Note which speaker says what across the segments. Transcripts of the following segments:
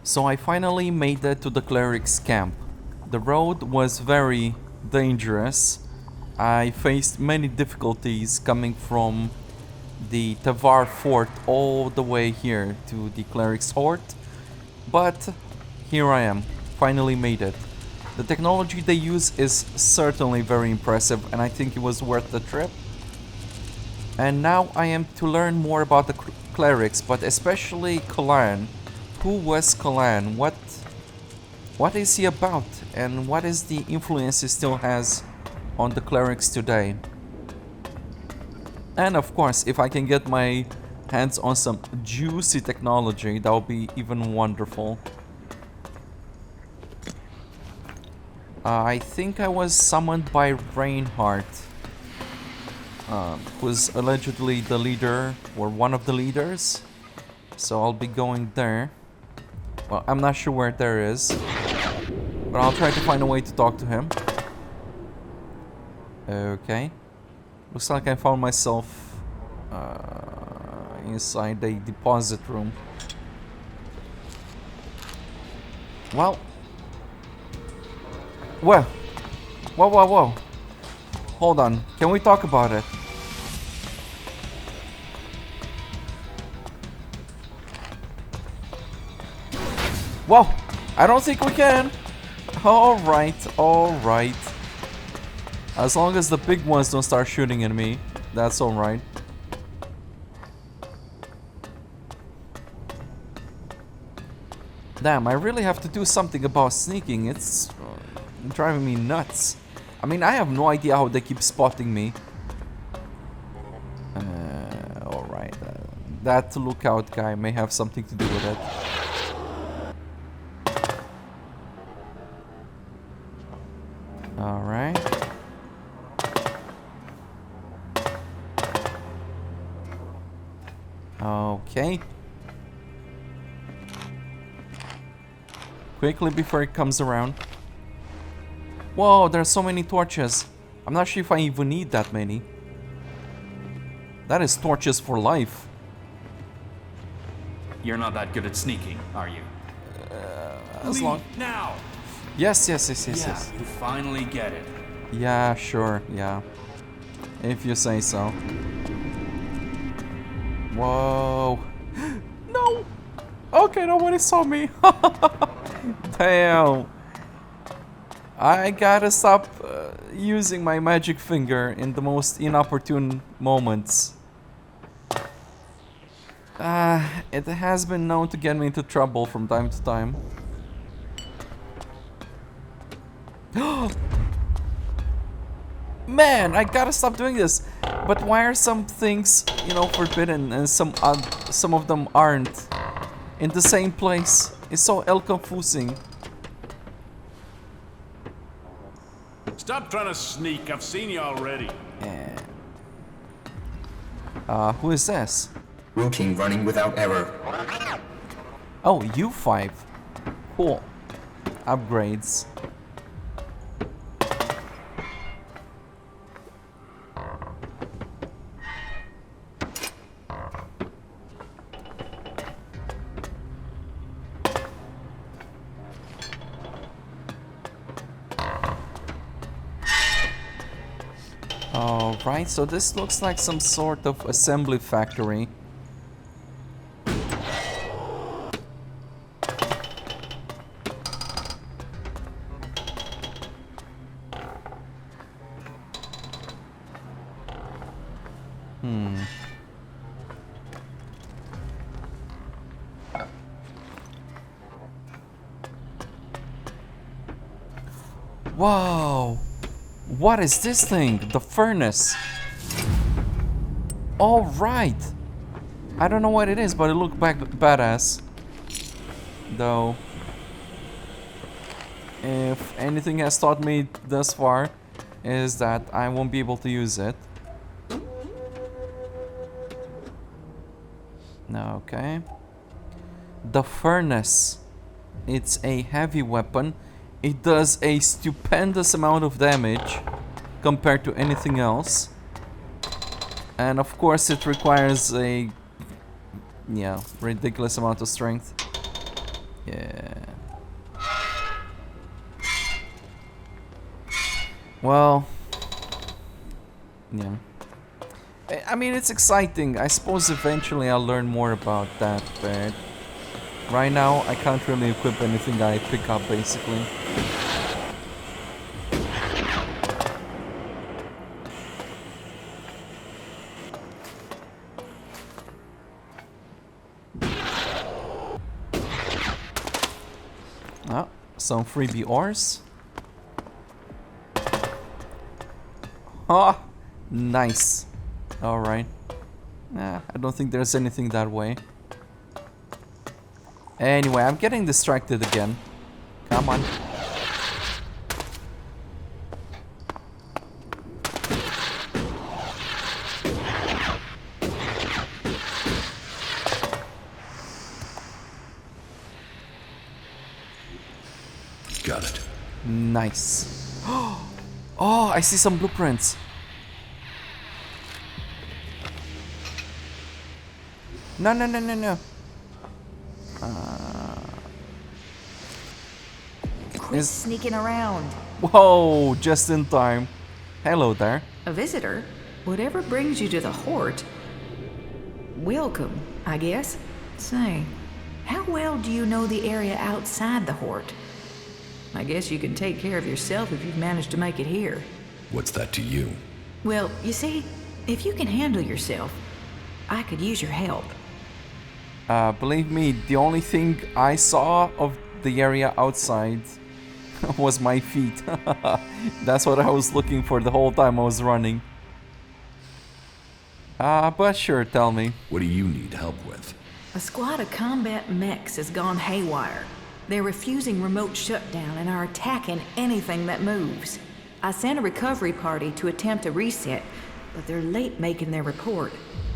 Speaker 1: So I finally made it to the Clerics Camp. The road was very dangerous. I faced many difficulties coming from the Tavar fort all the way here to the Clerics Hort. But here I am, finally made it. The technology they use is certainly very impressive and I think it was worth the trip. And now I am to learn more about the clerics, but especially Kalan. Who was Kalan? What is he about? And what is the influence he still has on the clerics today? And of course, if I can get my hands on some juicy technology, that would be even wonderful. I think I was summoned by Reinhardt, who's allegedly the leader, or one of the leaders. So I'll be going there. Well, I'm not sure where there is, but I'll try to find a way to talk to him. Okay. Looks like I found myself inside a deposit room. Well. Whoa. Whoa, whoa, whoa. Hold on. Can we talk about it? Whoa. I don't think we can. Alright, alright. As long as the big ones don't start shooting at me, that's alright. Damn, I really have to do something about sneaking. It's driving me nuts. I mean, I have no idea how they keep spotting me. Alright. That lookout guy may have something to do with it. Alright. Okay. Quickly before it comes around. Whoa, there are so many torches. I'm not sure if I even need that many. That is torches for life.
Speaker 2: You're not that good at sneaking, are you?
Speaker 1: As long...
Speaker 2: now!
Speaker 1: Yes.
Speaker 2: You finally get it.
Speaker 1: Yeah, sure, yeah. If you say so. Whoa. No! Okay, nobody saw me. Damn. I gotta stop using my magic finger in the most inopportune moments. It has been known to get me into trouble from time to time. Man, I gotta stop doing this. But why are some things, you know, forbidden and some of them aren't in the same place? It's so confusing.
Speaker 3: Stop trying to sneak. I've seen you already.
Speaker 1: Who is this?
Speaker 4: Routine running without error.
Speaker 1: Oh, U5. Cool. Upgrades. Alright, so this looks like some sort of assembly factory. Whoa! What is this thing? The furnace. All right. I don't know what it is, but it looked badass. Though, if anything has taught me thus far, is that I won't be able to use it. Okay. The furnace. It's a heavy weapon. It does a stupendous amount of damage compared to anything else. And of course it requires a ridiculous amount of strength. Yeah. Well, yeah. I mean, it's exciting. I suppose eventually I'll learn more about that, but right now I can't really equip anything I pick up, basically. Ah, some freebie ores. Ah, nice. Alright. I don't think there's anything that way. Anyway, I'm getting distracted again. Come on.
Speaker 5: Got it.
Speaker 1: Nice. Oh, I see some blueprints. No, no, no, no, no.
Speaker 6: Quit sneaking around.
Speaker 1: Whoa, just in time. Hello there.
Speaker 6: A visitor? Whatever brings you to the Hort. Welcome, I guess. Say, how well do you know the area outside the Hort? I guess you can take care of yourself if you've managed to make it here.
Speaker 5: What's that to you?
Speaker 6: Well, you see, if you can handle yourself, I could use your help.
Speaker 1: Believe me, the only thing I saw of the area outside was my feet. That's what I was looking for the whole time I was running. But sure, tell me.
Speaker 5: What do you need help with?
Speaker 6: A squad of combat mechs has gone haywire. They're refusing remote shutdown and are attacking anything that moves. I sent a recovery party to attempt a reset, but they're late making their report.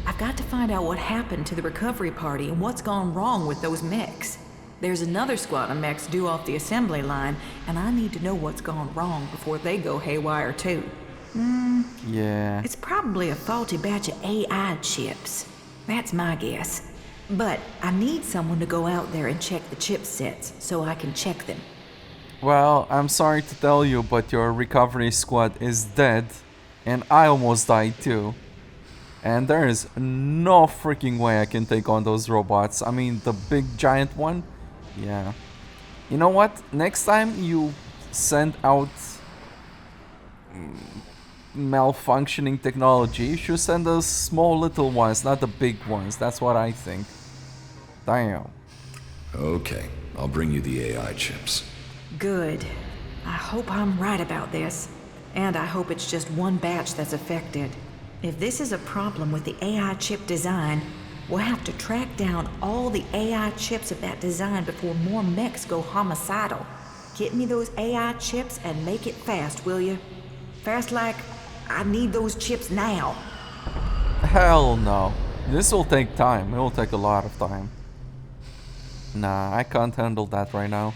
Speaker 6: I've got to find out what happened to the recovery party and what's gone wrong with those mechs. There's another squad of mechs due off the assembly line, and I need to know what's gone wrong before they go haywire too.
Speaker 1: Yeah.
Speaker 6: It's probably a faulty batch of AI chips. That's my guess. But I need someone to go out there and check the chipsets so I can check them.
Speaker 1: Well, I'm sorry to tell you, but your recovery squad is dead, and I almost died too. And there is no freaking way I can take on those robots. I mean, the big giant one? Yeah. You know what? Next time you send out malfunctioning technology, you should send us small little ones, not the big ones. That's what I think. Damn.
Speaker 5: Okay, I'll bring you the AI chips.
Speaker 6: Good. I hope I'm right about this. And I hope it's just one batch that's affected. If this is a problem with the AI chip design, we'll have to track down all the AI chips of that design before more mechs go homicidal. Get me those AI chips and make it fast, will you? Fast like, I need those chips now.
Speaker 1: Hell no. This will take time. It will take a lot of time. Nah, I can't handle that right now.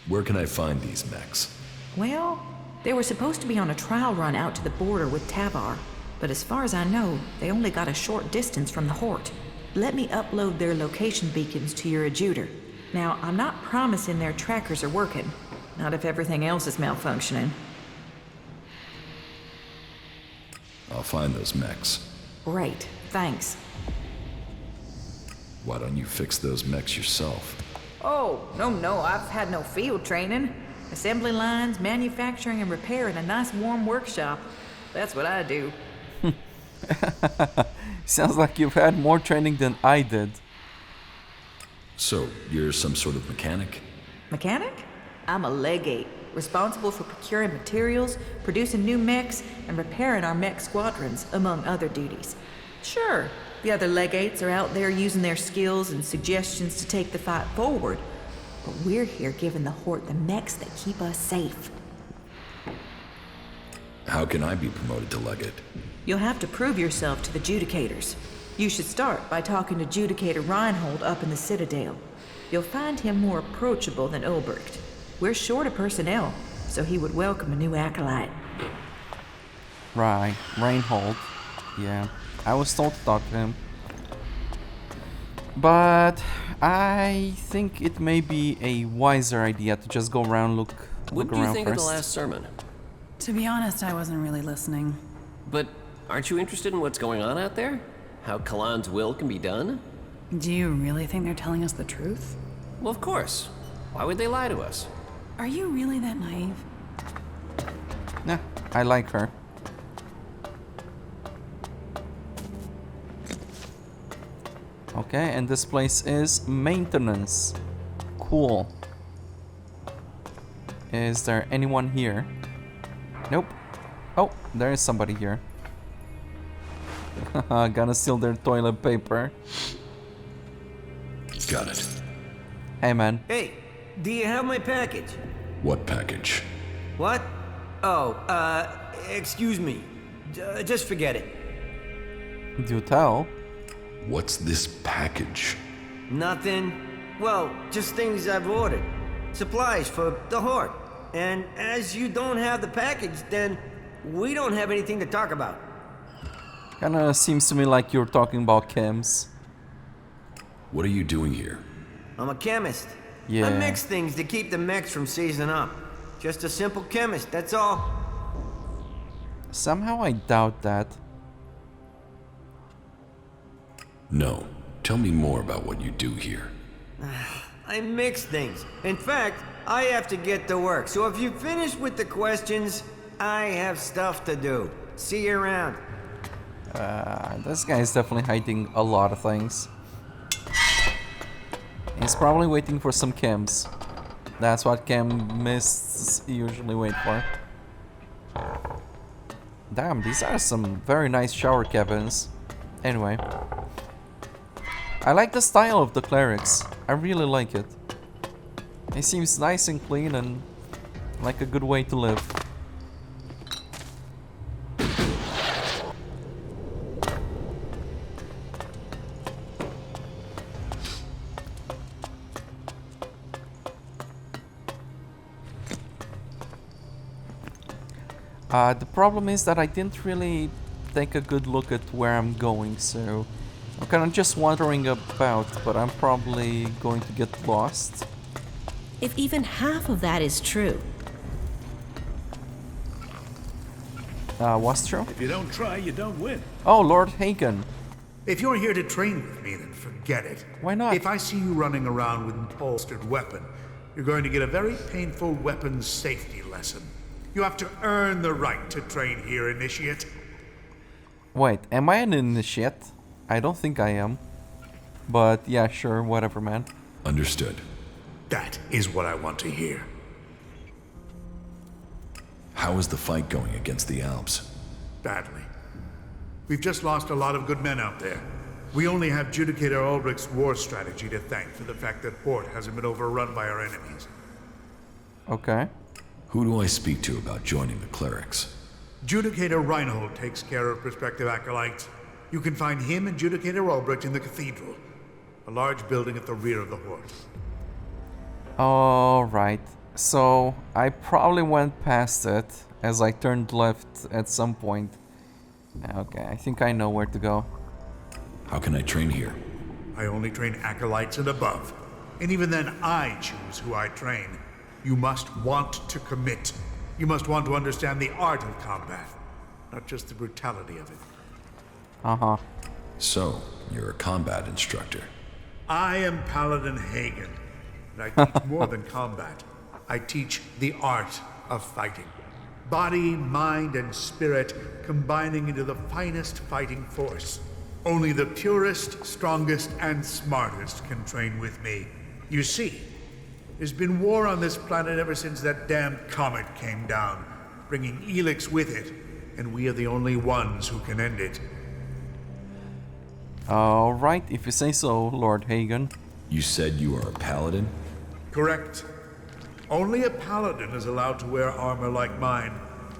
Speaker 5: Where can I find these mechs?
Speaker 6: Well, they were supposed to be on a trial run out to the border with Tavar. But as far as I know, they only got a short distance from the Hort. Let me upload their location beacons to your adjuter. Now, I'm not promising their trackers are working. Not if everything else is malfunctioning.
Speaker 5: I'll find those mechs.
Speaker 6: Great, thanks.
Speaker 5: Why don't you fix those mechs yourself?
Speaker 6: Oh, no, I've had no field training. Assembly lines, manufacturing, and repair in a nice warm workshop. That's what I do.
Speaker 1: Sounds like you've had more training than I did.
Speaker 5: So, you're some sort of mechanic?
Speaker 6: Mechanic? I'm a legate, responsible for procuring materials, producing new mechs, and repairing our mech squadrons, among other duties. Sure, the other legates are out there using their skills and suggestions to take the fight forward, but we're here giving the Hort the mechs that keep us safe.
Speaker 5: How can I be promoted to legate?
Speaker 6: You'll have to prove yourself to the Judicators. You should start by talking to Judicator Reinhold up in the Citadel. You'll find him more approachable than Ulbricht. We're short of personnel, so he would welcome a new acolyte.
Speaker 1: Right, Reinhold. Yeah, I was told to talk to him. But I think it may be a wiser idea to just go around, look
Speaker 7: What do you
Speaker 1: around
Speaker 7: think of
Speaker 1: first.
Speaker 7: the last sermon?
Speaker 8: To be honest, I wasn't really listening.
Speaker 7: But aren't you interested in what's going on out there? How Kalan's will can be done?
Speaker 8: Do you really think they're telling us the truth?
Speaker 7: Well, of course. Why would they lie to us?
Speaker 8: Are you really that naive?
Speaker 1: Nah, I like her. Okay, and this place is maintenance. Cool. Is there anyone here? Nope. Oh, there is somebody here. Gonna steal their toilet paper.
Speaker 5: Got it.
Speaker 1: Hey, man.
Speaker 9: Hey, do you have my package?
Speaker 5: What package?
Speaker 9: What? Oh, excuse me. Just forget it.
Speaker 1: Do tell.
Speaker 5: What's this package?
Speaker 9: Nothing. Well, just things I've ordered. Supplies for the Horde. And as you don't have the package, then we don't have anything to talk about.
Speaker 1: Kinda seems to me like you're talking about chems.
Speaker 5: What are you doing here?
Speaker 9: I'm a chemist.
Speaker 1: Yeah.
Speaker 9: I mix things to keep the mechs from seizing up. Just a simple chemist, that's all.
Speaker 1: Somehow I doubt that.
Speaker 5: No. Tell me more about what you do here.
Speaker 9: I mix things. In fact, I have to get to work. So if you finish with the questions, I have stuff to do. See you around.
Speaker 1: This guy is definitely hiding a lot of things. He's probably waiting for some chems. That's what chemists usually wait for. Damn, these are some very nice shower cabins. Anyway. I like the style of the clerics. I really like it. It seems nice and clean and like a good way to live. The problem is that I didn't really take a good look at where I'm going, so I'm kind of just wandering about, but I'm probably going to get lost.
Speaker 10: If even half of that is true.
Speaker 1: What's true?
Speaker 3: If you don't try, you don't win.
Speaker 1: Oh, Lord Hagen.
Speaker 11: If you're here to train with me, then forget it.
Speaker 1: Why not?
Speaker 11: If I see you running around with an holstered weapon, you're going to get a very painful weapons safety lesson. You have to earn the right to train here, Initiate.
Speaker 1: Wait, am I an initiate? I don't think I am. But yeah, sure, whatever, man.
Speaker 5: Understood.
Speaker 11: That is what I want to hear.
Speaker 5: How is the fight going against the Alps?
Speaker 11: Badly. We've just lost a lot of good men out there. We only have Judicator Ulbrich's war strategy to thank for the fact that Hort hasn't been overrun by our enemies.
Speaker 1: Okay.
Speaker 5: Who do I speak to about joining the clerics?
Speaker 11: Judicator Reinhold takes care of prospective acolytes. You can find him and Judicator Ulbrich in the cathedral, a large building at the rear of the Horde.
Speaker 1: Alright. So, I probably went past it as I turned left at some point. Okay, I think I know where to go.
Speaker 5: How can I train here?
Speaker 11: I only train acolytes and above. And even then, I choose who I train. You must want to commit. You must want to understand the art of combat, not just the brutality of it.
Speaker 1: Uh-huh.
Speaker 5: So, you're a combat instructor.
Speaker 11: I am Paladin Hagen, and I teach more than combat. I teach the art of fighting. Body, mind, and spirit combining into the finest fighting force. Only the purest, strongest, and smartest can train with me. You see, there's been war on this planet ever since that damned comet came down, bringing Elex with it, and we are the only ones who can end it.
Speaker 1: Alright, if you say so, Lord Hagen.
Speaker 5: You said you are a paladin?
Speaker 11: Correct. Only a paladin is allowed to wear armor like mine.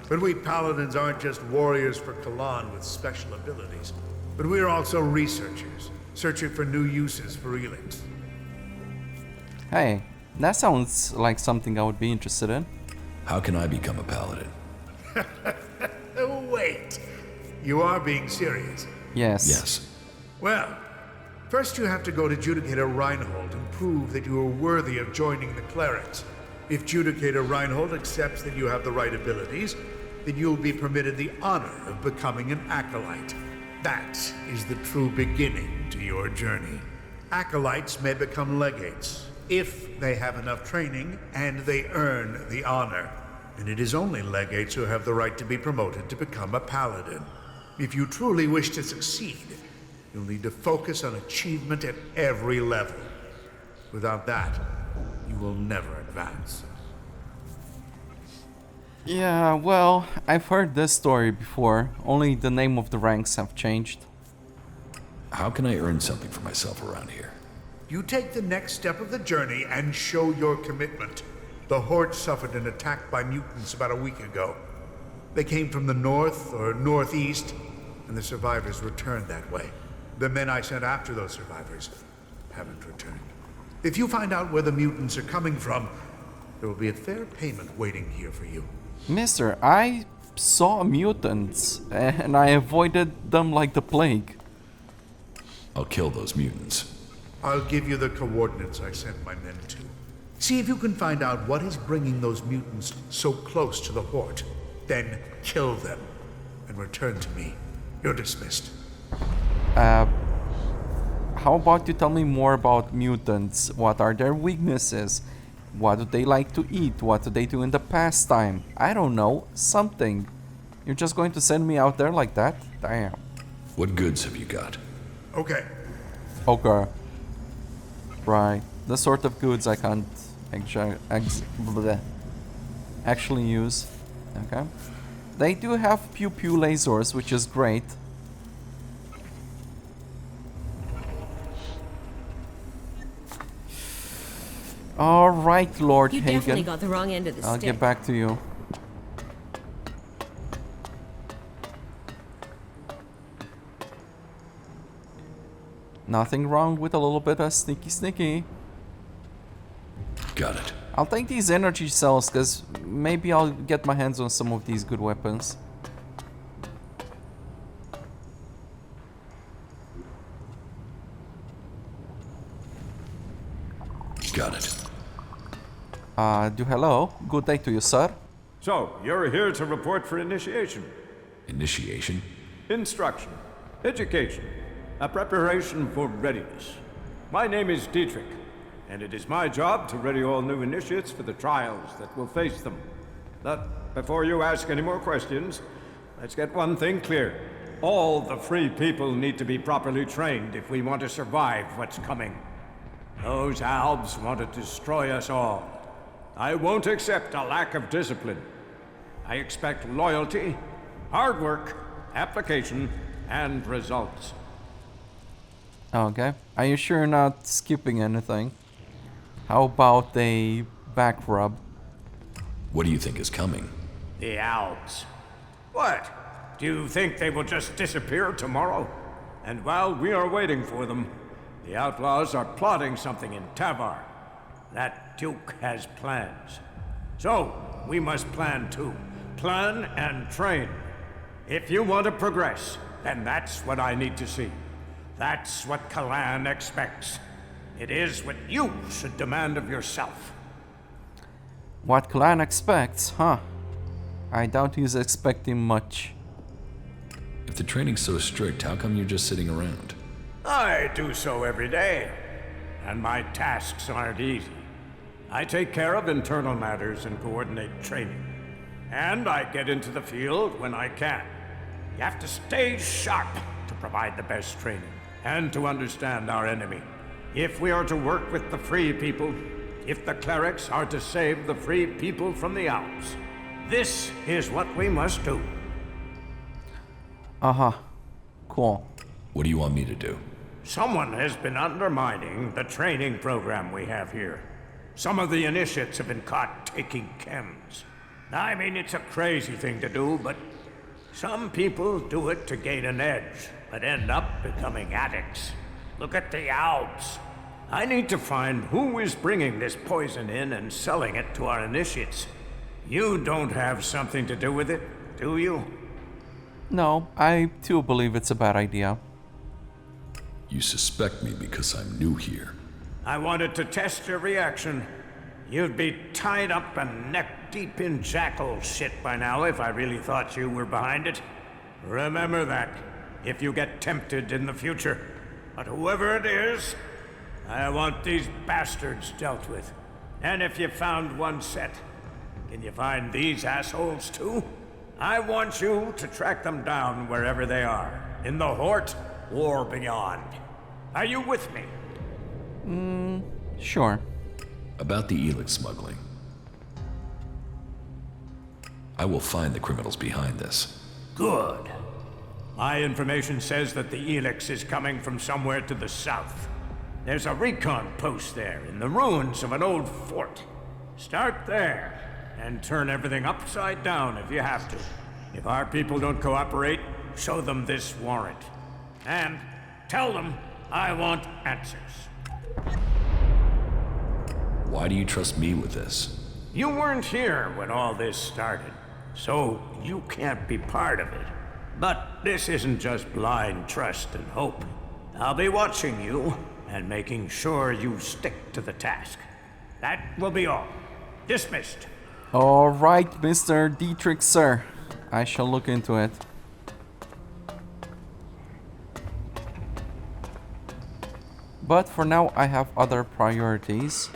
Speaker 11: But we paladins aren't just warriors for Kalan with special abilities. But we are also researchers, searching for new uses for Elex.
Speaker 1: Hey, that sounds like something I would be interested in.
Speaker 5: How can I become a paladin?
Speaker 11: Oh, wait. You are being serious.
Speaker 1: Yes.
Speaker 5: Yes.
Speaker 11: Well, First, you have to go to Judicator Reinhold and prove that you are worthy of joining the Clerics. If Judicator Reinhold accepts that you have the right abilities, then you'll be permitted the honor of becoming an Acolyte. That is the true beginning to your journey. Acolytes may become legates, if they have enough training and they earn the honor. And it is only legates who have the right to be promoted to become a Paladin. If you truly wish to succeed, you'll need to focus on achievement at every level. Without that, you will never advance.
Speaker 1: Yeah, well, I've heard this story before. Only the name of the ranks have changed.
Speaker 5: How can I earn something for myself around here?
Speaker 11: You take the next step of the journey and show your commitment. The Horde suffered an attack by mutants about a week ago. They came from the north or northeast, and the survivors returned that way. The men I sent after those survivors haven't returned. If you find out where the mutants are coming from, there will be a fair payment waiting here for you.
Speaker 1: Mister, I saw mutants, and I avoided them like the plague.
Speaker 5: I'll kill those mutants.
Speaker 11: I'll give you the coordinates I sent my men to. See if you can find out what is bringing those mutants so close to the Horde. Then kill them and return to me. You're dismissed.
Speaker 1: How about you tell me more about mutants? What are their weaknesses? What do they like to eat? What do they do in the pastime? I don't know. Something. You're just going to send me out there like that? Damn.
Speaker 5: What goods have you got?
Speaker 11: Okay.
Speaker 1: Okay. Right. The sort of goods I can't actually use. Okay. They do have pew-pew lasers, which is great. All right, Lord
Speaker 10: You
Speaker 1: Hagen.
Speaker 10: definitely got the wrong end of the
Speaker 1: I'll
Speaker 10: stick.
Speaker 1: get back to you. Nothing wrong with a little bit of sneaky.
Speaker 5: Got it.
Speaker 1: I'll take these energy cells, because maybe I'll get my hands on some of these good weapons.
Speaker 5: Got it.
Speaker 1: Hello. Good day to you, sir.
Speaker 3: So, you're here to report for initiation.
Speaker 5: Initiation?
Speaker 3: Instruction. Education. A preparation for readiness. My name is Dietrich, and it is my job to ready all new initiates for the trials that will face them. But before you ask any more questions, let's get one thing clear. All the free people need to be properly trained if we want to survive what's coming. Those Albs want to destroy us all. I won't accept a lack of discipline. I expect loyalty, hard work, application, and results.
Speaker 1: Okay. Are you sure you're not skipping anything? How about a back rub?
Speaker 5: What do you think is coming?
Speaker 3: The Albs. What? Do you think they will just disappear tomorrow? And while we are waiting for them, the outlaws are plotting something in Tavar. That Duke has plans. So, we must plan too. Plan and train. If you want to progress, then that's what I need to see. That's what Kalan expects. It is what you should demand of yourself.
Speaker 1: What Clan expects, huh? I doubt he's expecting much.
Speaker 5: If the training's so strict, how come you're just sitting around?
Speaker 3: I do so every day, and my tasks aren't easy. I take care of internal matters and coordinate training. And I get into the field when I can. You have to stay sharp to provide the best training, and to understand our enemy. If we are to work with the free people, if the clerics are to save the free people from the Alps, this is what we must do.
Speaker 1: Uh-huh. Cool.
Speaker 5: What do you want me to do?
Speaker 3: Someone has been undermining the training program we have here. Some of the initiates have been caught taking chems. I mean, it's a crazy thing to do, but some people do it to gain an edge, but end up becoming addicts. Look at the Alps. I need to find who is bringing this poison in and selling it to our initiates. You don't have something to do with it, do you?
Speaker 1: No, I too believe it's a bad idea.
Speaker 5: You suspect me because I'm new here.
Speaker 3: I wanted to test your reaction. You'd be tied up and neck-deep in jackal shit by now if I really thought you were behind it. Remember that, if you get tempted in the future. But whoever it is, I want these bastards dealt with. And if you found one set, can you find these assholes too? I want you to track them down wherever they are, in the Hort or beyond. Are you with me?
Speaker 1: Sure.
Speaker 5: About the Elex smuggling. I will find the criminals behind this.
Speaker 3: Good. My information says that the Elex is coming from somewhere to the south. There's a recon post there in the ruins of an old fort. Start there, and turn everything upside down if you have to. If our people don't cooperate, show them this warrant. And tell them I want answers.
Speaker 5: Why do you trust me with this?
Speaker 3: You weren't here when all this started, so you can't be part of it. But this isn't just blind trust and hope. I'll be watching you and making sure you stick to the task. That will be all. Dismissed.
Speaker 1: All right, Mr. Dietrich, sir. I shall look into it. But for now, I have other priorities.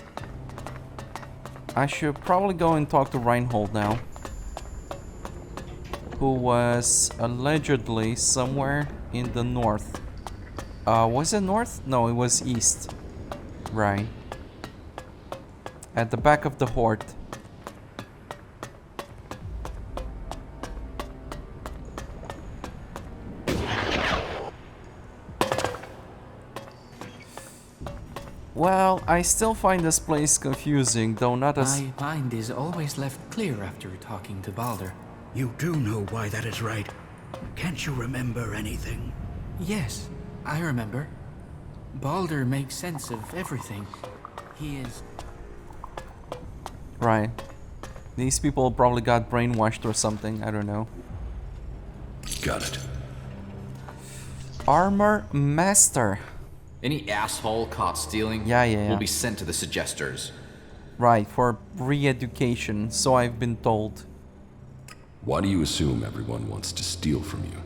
Speaker 1: I should probably go and talk to Reinhold now, who was allegedly somewhere in the north. Was it north? No, it was east. Right. At the back of the Hort. Well, I still find this place confusing, though not as...
Speaker 12: My mind is always left clear after talking to Balder.
Speaker 13: You do know why that is, right? Can't you remember anything?
Speaker 12: Yes, I remember. Balder makes sense of everything. He is...
Speaker 1: Right. These people probably got brainwashed or something, I don't know.
Speaker 5: Got it.
Speaker 1: Armor Master.
Speaker 2: Any asshole caught stealing
Speaker 1: Yeah.
Speaker 2: will be sent to the Suggesters.
Speaker 1: Right, for re-education, so I've been told.
Speaker 5: Why do you assume everyone wants to steal from you?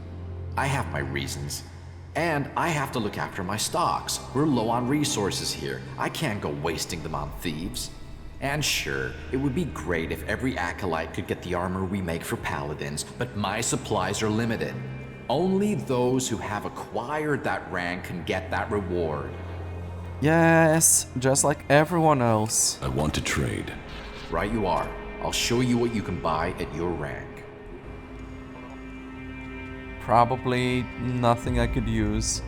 Speaker 2: I have my reasons. And I have to look after my stocks. We're low on resources here. I can't go wasting them on thieves. And sure, it would be great if every acolyte could get the armor we make for paladins, but my supplies are limited. Only those who have acquired that rank can get that reward.
Speaker 1: Yes, just like everyone else.
Speaker 5: I want to trade.
Speaker 2: Right you are. I'll show you what you can buy at your rank.
Speaker 1: Probably nothing I could use.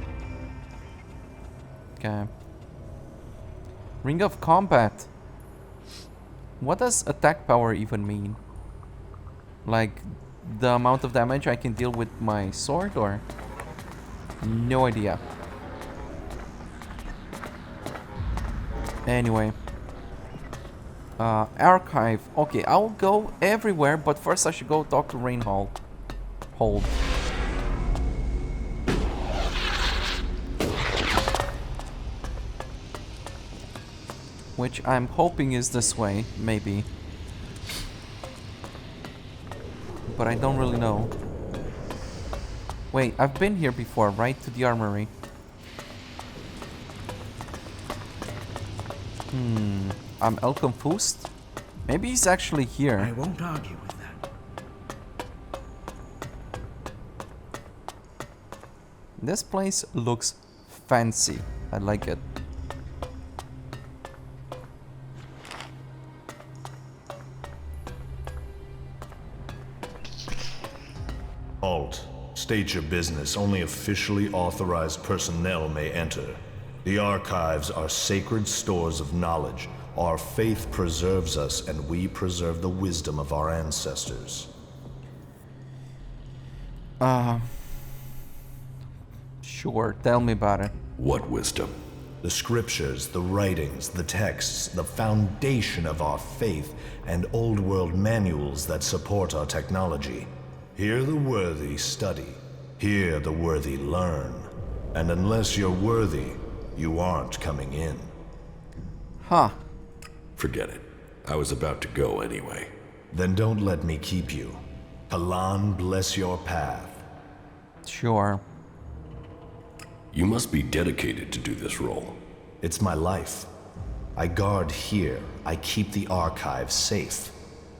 Speaker 1: Okay. Ring of Combat. What does attack power even mean? Like the amount of damage I can deal with my sword, or? No idea. Anyway. Archive. Okay, I'll go everywhere, but first I should go talk to Reinhold. Hold. Which I'm hoping is this way, maybe. But I don't really know. Wait, I've been here before, right? To the armory. I'm El confused? Maybe he's actually here.
Speaker 13: I won't argue with that.
Speaker 1: This place looks fancy. I like it.
Speaker 14: Halt. State your business. Only officially authorized personnel may enter. The archives are sacred stores of knowledge. Our faith preserves us, and we preserve the wisdom of our ancestors.
Speaker 1: Sure, tell me about it.
Speaker 5: What wisdom?
Speaker 14: The scriptures, the writings, the texts, the foundation of our faith, and old world manuals that support our technology. Here the worthy study. Here the worthy learn. And unless you're worthy, you aren't coming in.
Speaker 1: Huh.
Speaker 15: Forget it. I was about to go anyway.
Speaker 14: Then don't let me keep you. Paladin, bless your path.
Speaker 1: Sure.
Speaker 15: You must be dedicated to do this role.
Speaker 14: It's my life. I guard here. I keep the archives safe.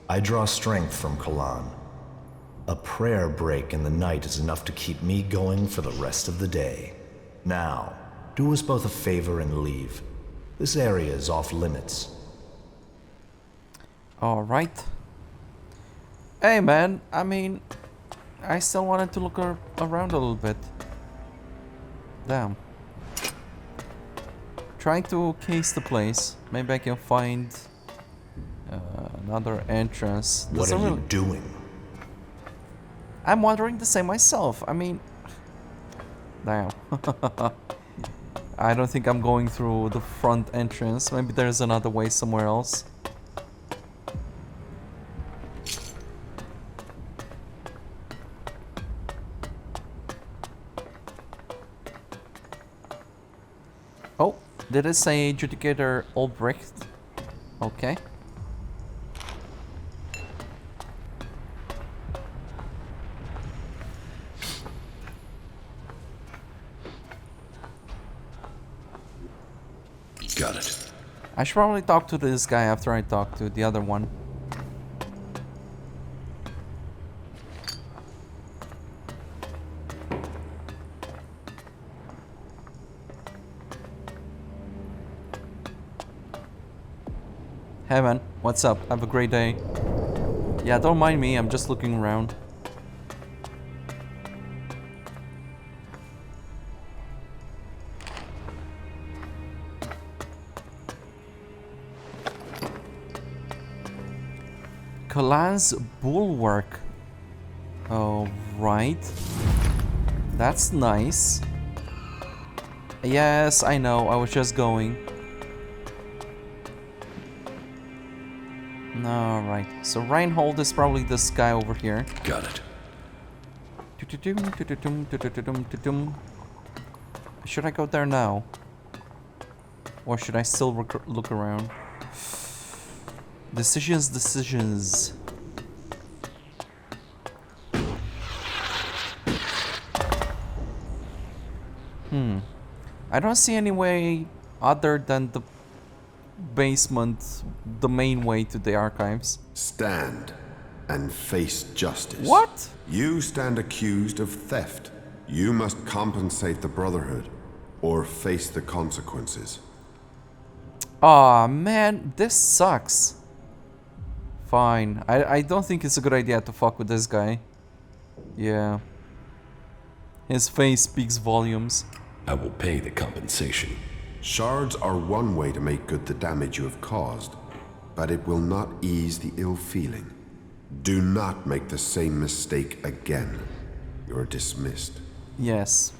Speaker 14: I draw strength from Kalan. A prayer break in the night is enough to keep me going for the rest of the day. Now, do us both a favor and leave. This area is off limits.
Speaker 1: Alright. Hey man, I mean, I still wanted to look around a little bit. Damn. Trying to case the place. Maybe I can find another entrance.
Speaker 14: What are you doing?
Speaker 1: I'm wondering the same myself. I mean, damn. I don't think I'm going through the front entrance. Maybe there's another way somewhere else. Oh, did it say Judicator Albrecht? Okay.
Speaker 15: Got it.
Speaker 1: I should probably talk to this guy after I talk to the other one. Hey man, what's up? Have a great day. Yeah, don't mind me, I'm just looking around. Kalan's Bulwark. Oh, right. That's nice. Yes, I know, I was just going. Alright, so Reinhold is probably this guy over here.
Speaker 15: Got it.
Speaker 1: Should I go there now? Or should I still look around? Decisions. I don't see any way other than the basement, the main way to the archives.
Speaker 16: Stand and face justice.
Speaker 1: What?
Speaker 16: You stand accused of theft. You must compensate the Brotherhood or face the consequences.
Speaker 1: Aw, man, this sucks. Fine. I don't think it's a good idea to fuck with this guy. Yeah. His face speaks volumes.
Speaker 15: I will pay the compensation.
Speaker 16: Shards are one way to make good the damage you have caused, but it will not ease the ill feeling. Do not make the same mistake again. You're dismissed.
Speaker 1: Yes.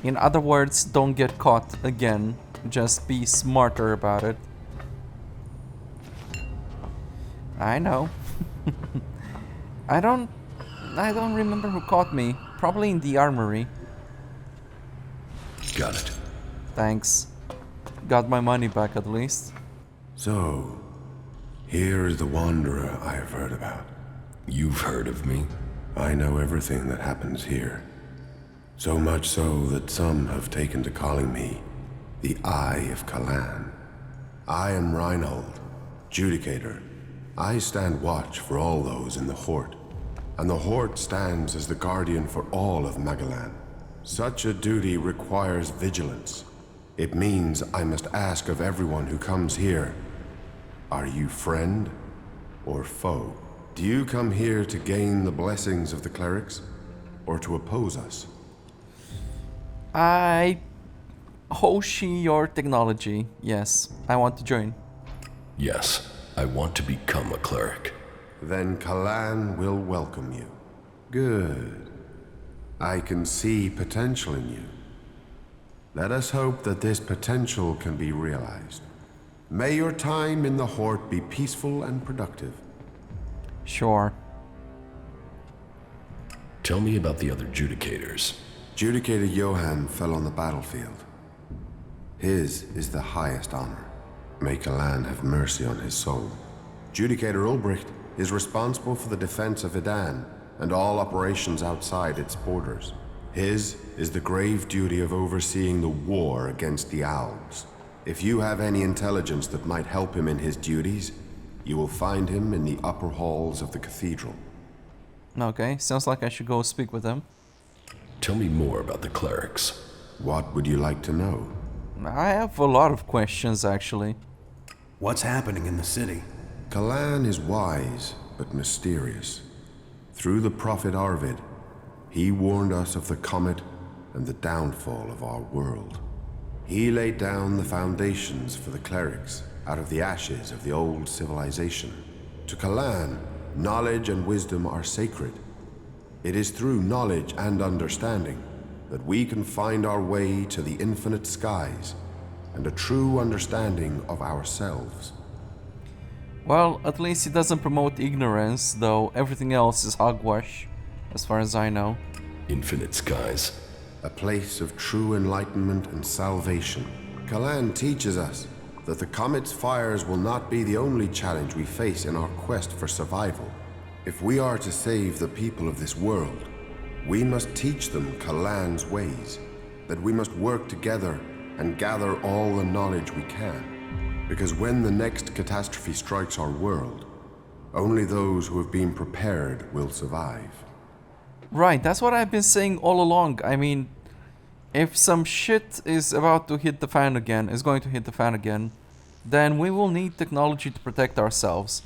Speaker 1: In other words, don't get caught again. Just be smarter about it. I know. I don't remember who caught me. Probably in the armory.
Speaker 15: Got it.
Speaker 1: Thanks. Got my money back at least.
Speaker 16: So, here is the Wanderer I have heard about.
Speaker 15: You've heard of me?
Speaker 16: I know everything that happens here. So much so that some have taken to calling me the Eye of Kalan. I am Reinhold, Judicator. I stand watch for all those in the Hort, and the Hort stands as the guardian for all of Magalan. Such a duty requires vigilance. It means I must ask of everyone who comes here, are you friend or foe? Do you come here to gain the blessings of the clerics, or to oppose us?
Speaker 1: I Hoshi your technology. Yes, I want to join.
Speaker 15: Yes, I want to become a cleric.
Speaker 16: Then Kalan will welcome you. Good. I can see potential in you. Let us hope that this potential can be realized. May your time in the Hort be peaceful and productive.
Speaker 1: Sure.
Speaker 15: Tell me about the other Judicators.
Speaker 16: Judicator Johann fell on the battlefield. His is the highest honor. May Kalan have mercy on his soul. Judicator Ulbricht is responsible for the defense of Idan and all operations outside its borders. His is the grave duty of overseeing the war against the Owls. If you have any intelligence that might help him in his duties, you will find him in the upper halls of the cathedral.
Speaker 1: Okay, sounds like I should go speak with him.
Speaker 15: Tell me more about the clerics.
Speaker 16: What would you like to know?
Speaker 1: I have a lot of questions, actually.
Speaker 13: What's happening in the city?
Speaker 16: Kalan is wise, but mysterious. Through the prophet Arvid, he warned us of the comet and the downfall of our world. He laid down the foundations for the clerics out of the ashes of the old civilization. To Kalan, knowledge and wisdom are sacred. It is through knowledge and understanding that we can find our way to the infinite skies and a true understanding of ourselves.
Speaker 1: Well, at least he doesn't promote ignorance, though everything else is hogwash, as far as I know.
Speaker 15: Infinite skies.
Speaker 16: A place of true enlightenment and salvation. Kalan teaches us that the comet's fires will not be the only challenge we face in our quest for survival. If we are to save the people of this world, we must teach them Kalan's ways, that we must work together and gather all the knowledge we can. Because when the next catastrophe strikes our world, only those who have been prepared will survive.
Speaker 1: Right, that's what I've been saying all along. I mean, if some shit is about to hit the fan again, is going to hit the fan again, then we will need technology to protect ourselves.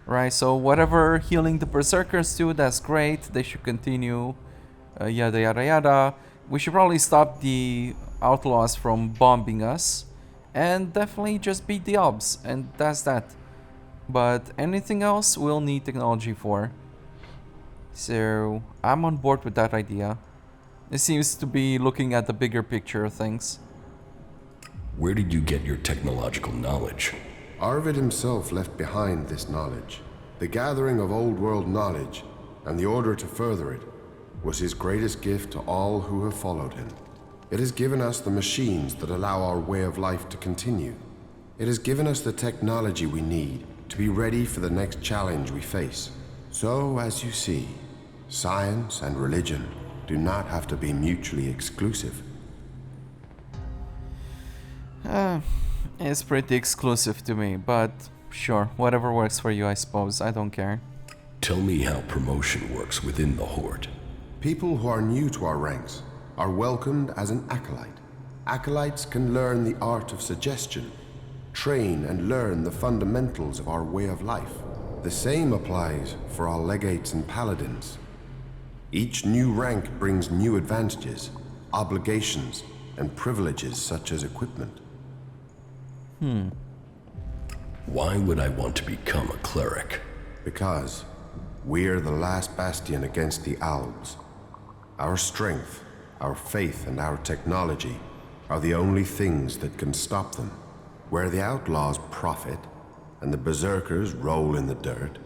Speaker 1: Right, so whatever healing the berserkers do, that's great. They should continue, yada yada yada. We should probably stop the outlaws from bombing us. And definitely just beat the obs, and that's that. But anything else we'll need technology for. So I'm on board with that idea. It seems to be looking at the bigger picture of things.
Speaker 15: Where did you get your technological knowledge?
Speaker 16: Arvid himself left behind this knowledge. The gathering of old world knowledge, and the order to further it, was his greatest gift to all who have followed him. It has given us the machines that allow our way of life to continue. It has given us the technology we need to be ready for the next challenge we face. So, as you see, science and religion do not have to be mutually exclusive.
Speaker 1: It's pretty exclusive to me, but sure, whatever works for you, I suppose. I don't care.
Speaker 15: Tell me how promotion works within the Horde.
Speaker 16: People who are new to our ranks are welcomed as an acolyte. Acolytes can learn the art of suggestion, train and learn the fundamentals of our way of life. The same applies for our legates and paladins. Each new rank brings new advantages, obligations, and privileges such as equipment.
Speaker 15: Why would I want to become a cleric?
Speaker 16: Because we're the last bastion against the Owls. Our strength, our faith, and our technology are the only things that can stop them. Where the outlaws profit and the berserkers roll in the dirt,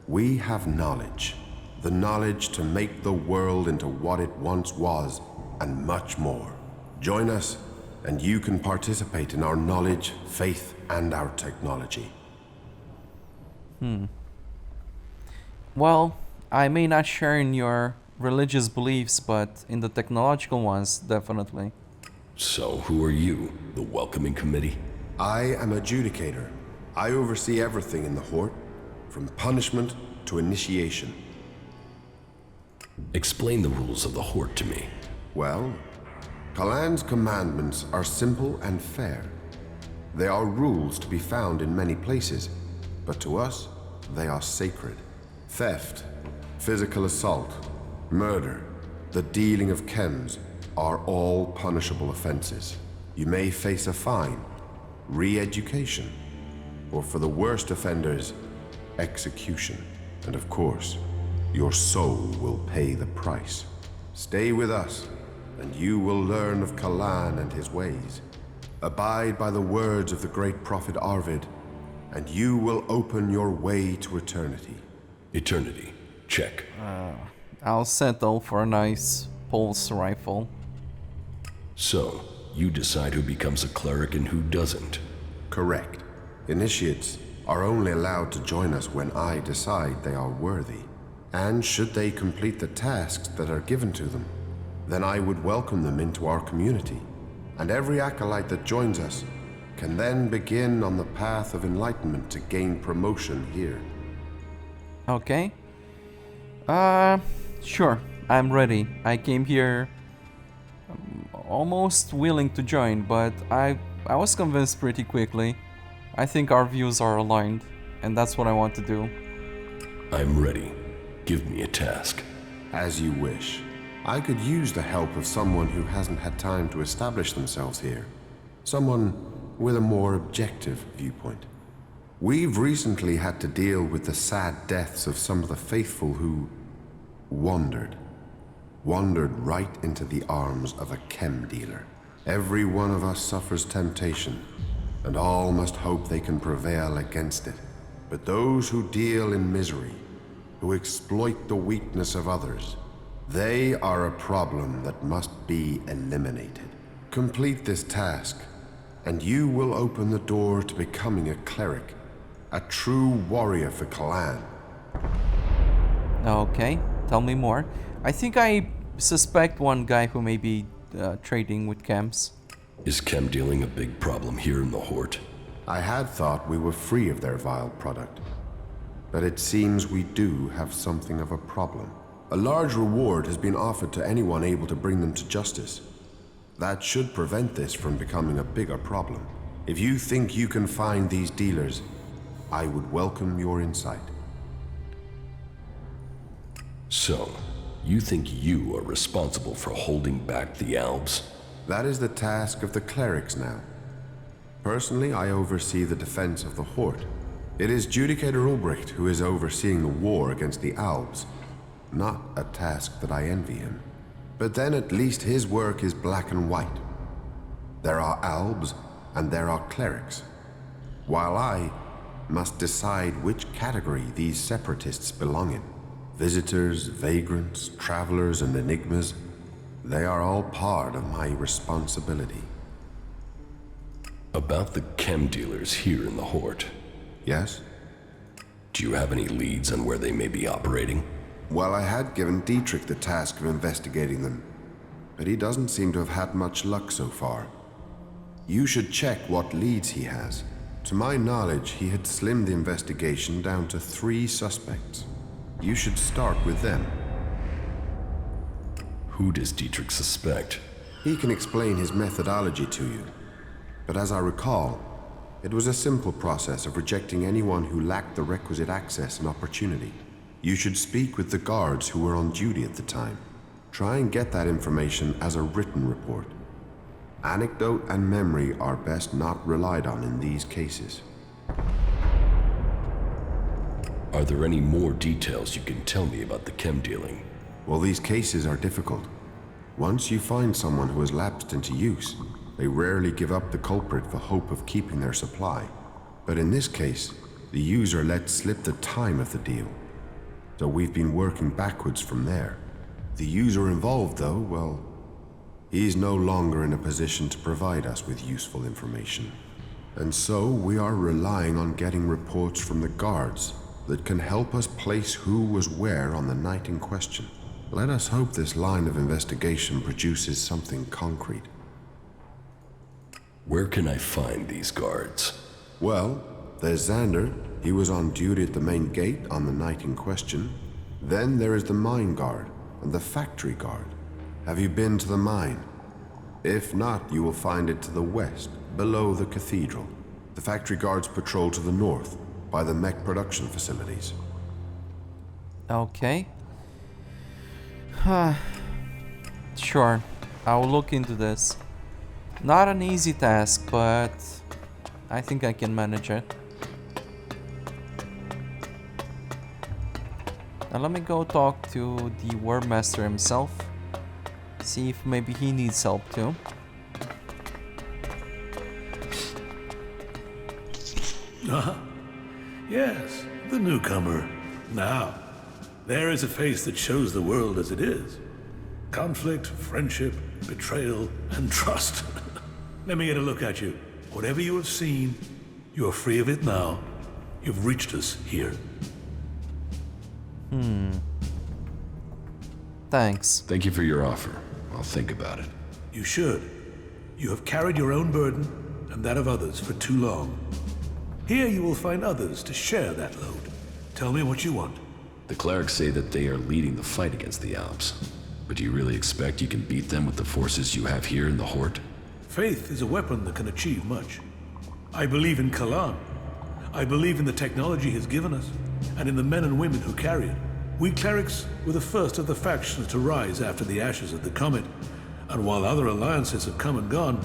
Speaker 16: we have knowledge. The knowledge to make the world into what it once was, and much more. Join us, and you can participate in our knowledge, faith, and our technology.
Speaker 1: Well, I may not share in your religious beliefs, but in the technological ones, definitely.
Speaker 15: So, who are you? The welcoming committee?
Speaker 16: I am a judicator. I oversee everything in the Horde, from punishment to initiation.
Speaker 15: Explain the rules of the Horde to me.
Speaker 16: Well, Kalan's commandments are simple and fair. They are rules to be found in many places, but to us, they are sacred. Theft, physical assault, murder, the dealing of chems are all punishable offenses. You may face a fine, re-education, or for the worst offenders, execution. And of course, your soul will pay the price. Stay with us, and you will learn of Kalan and his ways. Abide by the words of the great prophet Arvid, and you will open your way to eternity.
Speaker 15: Eternity. Check.
Speaker 1: I'll settle for a nice pulse rifle.
Speaker 15: So, you decide who becomes a cleric and who doesn't.
Speaker 16: Correct. Initiates are only allowed to join us when I decide they are worthy. And should they complete the tasks that are given to them, then I would welcome them into our community. And every acolyte that joins us can then begin on the path of enlightenment to gain promotion here.
Speaker 1: Okay. Sure. I'm ready. I came here almost willing to join, but I was convinced pretty quickly. I think our views are aligned, and that's what I want to do.
Speaker 15: I'm ready. Give me a task.
Speaker 16: As you wish. I could use the help of someone who hasn't had time to establish themselves here. Someone with a more objective viewpoint. We've recently had to deal with the sad deaths of some of the faithful who wandered right into the arms of a chem dealer. Every one of us suffers temptation, and all must hope they can prevail against it. But those who deal in misery, who exploit the weakness of others, they are a problem that must be eliminated. Complete this task, and you will open the door to becoming a cleric, a true warrior for Kalan.
Speaker 1: Okay, tell me more. I think I suspect one guy who may be trading with chems.
Speaker 15: Is chem dealing a big problem here in the Hort?
Speaker 16: I had thought we were free of their vile product, but it seems we do have something of a problem. A large reward has been offered to anyone able to bring them to justice. That should prevent this from becoming a bigger problem. If you think you can find these dealers, I would welcome your insight.
Speaker 15: So, you think you are responsible for holding back the Alps?
Speaker 16: That is the task of the clerics now. Personally, I oversee the defense of the Hort. It is Judicator Ulbricht who is overseeing the war against the Alps. Not a task that I envy him. But then at least his work is black and white. There are Albs and there are clerics. While I must decide which category these separatists belong in. Visitors, vagrants, travelers, and enigmas, they are all part of my responsibility.
Speaker 15: About the chem dealers here in the Hort.
Speaker 16: Yes?
Speaker 15: Do you have any leads on where they may be operating?
Speaker 16: Well, I had given Dietrich the task of investigating them, but he doesn't seem to have had much luck so far. You should check what leads he has. To my knowledge, he had slimmed the investigation down to 3 suspects. You should start with them.
Speaker 15: Who does Dietrich suspect?
Speaker 16: He can explain his methodology to you. But as I recall, it was a simple process of rejecting anyone who lacked the requisite access and opportunity. You should speak with the guards who were on duty at the time. Try and get that information as a written report. Anecdote and memory are best not relied on in these cases.
Speaker 15: Are there any more details you can tell me about the chem dealing?
Speaker 16: Well, these cases are difficult. Once you find someone who has lapsed into use, they rarely give up the culprit for hope of keeping their supply. But in this case, the user let slip the time of the deal. So we've been working backwards from there. The user involved, though, well, he's no longer in a position to provide us with useful information. And so we are relying on getting reports from the guards that can help us place who was where on the night in question. Let us hope this line of investigation produces something concrete.
Speaker 15: Where can I find these guards?
Speaker 16: Well, there's Xander. He was on duty at the main gate on the night in question. Then there is the mine guard and the factory guard. Have you been to the mine? If not, you will find it to the west, below the cathedral. The factory guards patrol to the north, by the mech production facilities.
Speaker 1: Okay. Sure, I'll look into this. Not an easy task, but I think I can manage it. Now let me go talk to the Warbmaster himself. See if maybe he needs help too.
Speaker 17: Yes, the newcomer. Now, there is a face that shows the world as it is.
Speaker 13: Conflict, friendship, betrayal, and trust. Let me get a look at you. Whatever you have seen, you are free of it now. You've reached us here.
Speaker 1: Thanks.
Speaker 15: Thank you for your offer. I'll think about it.
Speaker 13: You should. You have carried your own burden and that of others for too long. Here you will find others to share that load. Tell me what you want.
Speaker 15: The clerics say that they are leading the fight against the Alps. But do you really expect you can beat them with the forces you have here in the Horde?
Speaker 13: Faith is a weapon that can achieve much. I believe in Kalan. I believe in the technology he's given us, and in the men and women who carry it. We clerics were the first of the factions to rise after the ashes of the comet, and while other alliances have come and gone,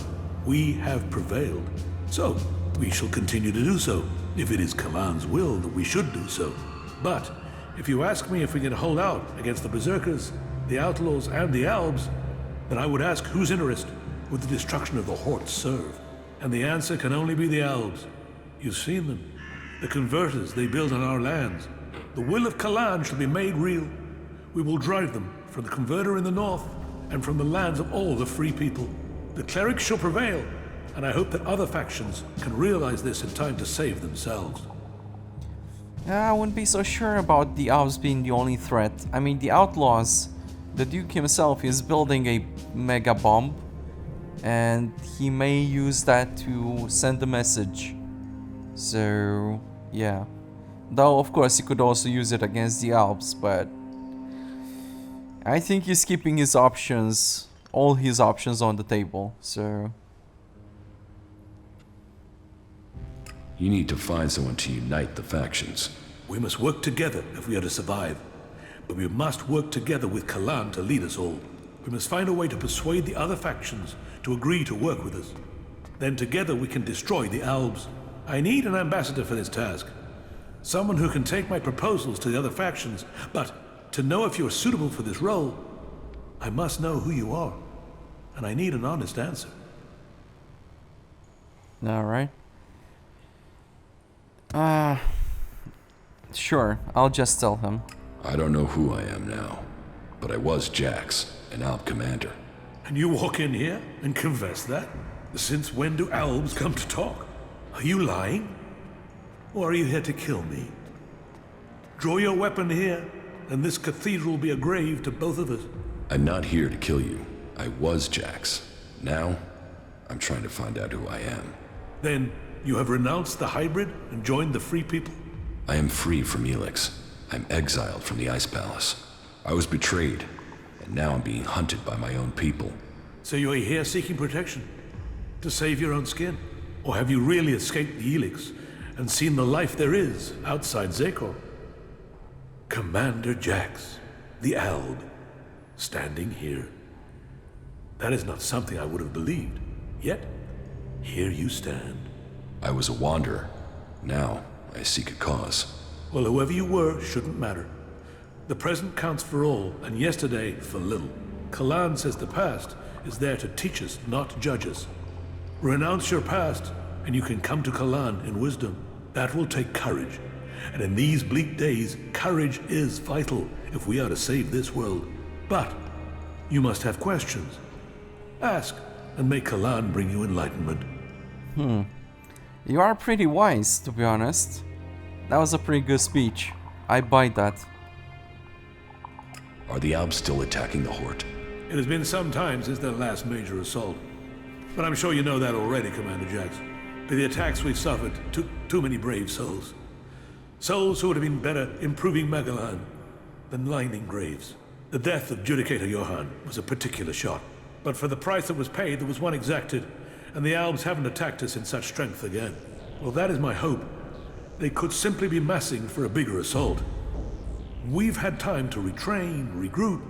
Speaker 13: we have prevailed. So, we shall continue to do so, if it is Kalan's will that we should do so. But, if you ask me if we can hold out against the Berserkers, the Outlaws, and the Albs, then I would ask whose interest would the destruction of the Horde serve? And the answer can only be the Albs. You've seen them. The converters they build on our lands. The will of Kalan shall be made real. We will drive them from the converter in the north and from the lands of all the free people. The clerics shall prevail, and I hope that other factions can realize this in time to save themselves.
Speaker 1: I wouldn't be so sure about the Alps being the only threat. I mean, the Outlaws, the Duke himself is building a mega bomb, and he may use that to send a message. So, yeah. Though, of course, he could also use it against the Alps, but I think he's keeping his options, all his options on the table, so...
Speaker 15: You need to find someone to unite the factions.
Speaker 13: We must work together if we are to survive. But we must work together with Kalan to lead us all. We must find a way to persuade the other factions to agree to work with us. Then together we can destroy the Albs. I need an ambassador for this task. Someone who can take my proposals to the other factions, but to know if you're suitable for this role, I must know who you are. And I need an honest answer.
Speaker 1: Alright. Sure, I'll just tell him.
Speaker 15: I don't know who I am now, but I was Jax, an Alp commander.
Speaker 13: And you walk in here and confess that? Since when do Albs come to talk? Are you lying? Or are you here to kill me? Draw your weapon here, and this cathedral will be a grave to both of us.
Speaker 15: I'm not here to kill you. I was Jax. Now, I'm trying to find out who I am.
Speaker 13: Then, you have renounced the hybrid and joined the free people?
Speaker 15: I am free from Elex. I'm exiled from the Ice Palace. I was betrayed, and now I'm being hunted by my own people.
Speaker 13: So you're here seeking protection? To save your own skin? Or have you really escaped the Elex and seen the life there is outside Zekor? Commander Jax, the Alb, standing here. That is not something I would have believed. Yet, here you stand.
Speaker 15: I was a wanderer. Now, I seek a cause.
Speaker 13: Well, whoever you were shouldn't matter. The present counts for all, and yesterday for little. Kalan says the past is there to teach us, not judge us. Renounce your past, and you can come to Kalan in wisdom. That will take courage. And in these bleak days, courage is vital if we are to save this world. But you must have questions. Ask, and may Kalan bring you enlightenment.
Speaker 1: You are pretty wise, to be honest. That was a pretty good speech. I buy that.
Speaker 15: Are the Alps still attacking the Horde?
Speaker 13: It has been some time since their last major assault. But I'm sure you know that already, Commander Jax. For the attacks we've suffered took too many brave souls. Souls who would have been better improving Magalan than lining graves. The death of Judicator Johann was a particular shot. But for the price that was paid, there was one exacted, and the Albs haven't attacked us in such strength again. Well, that is my hope. They could simply be massing for a bigger assault. We've had time to retrain, regroup,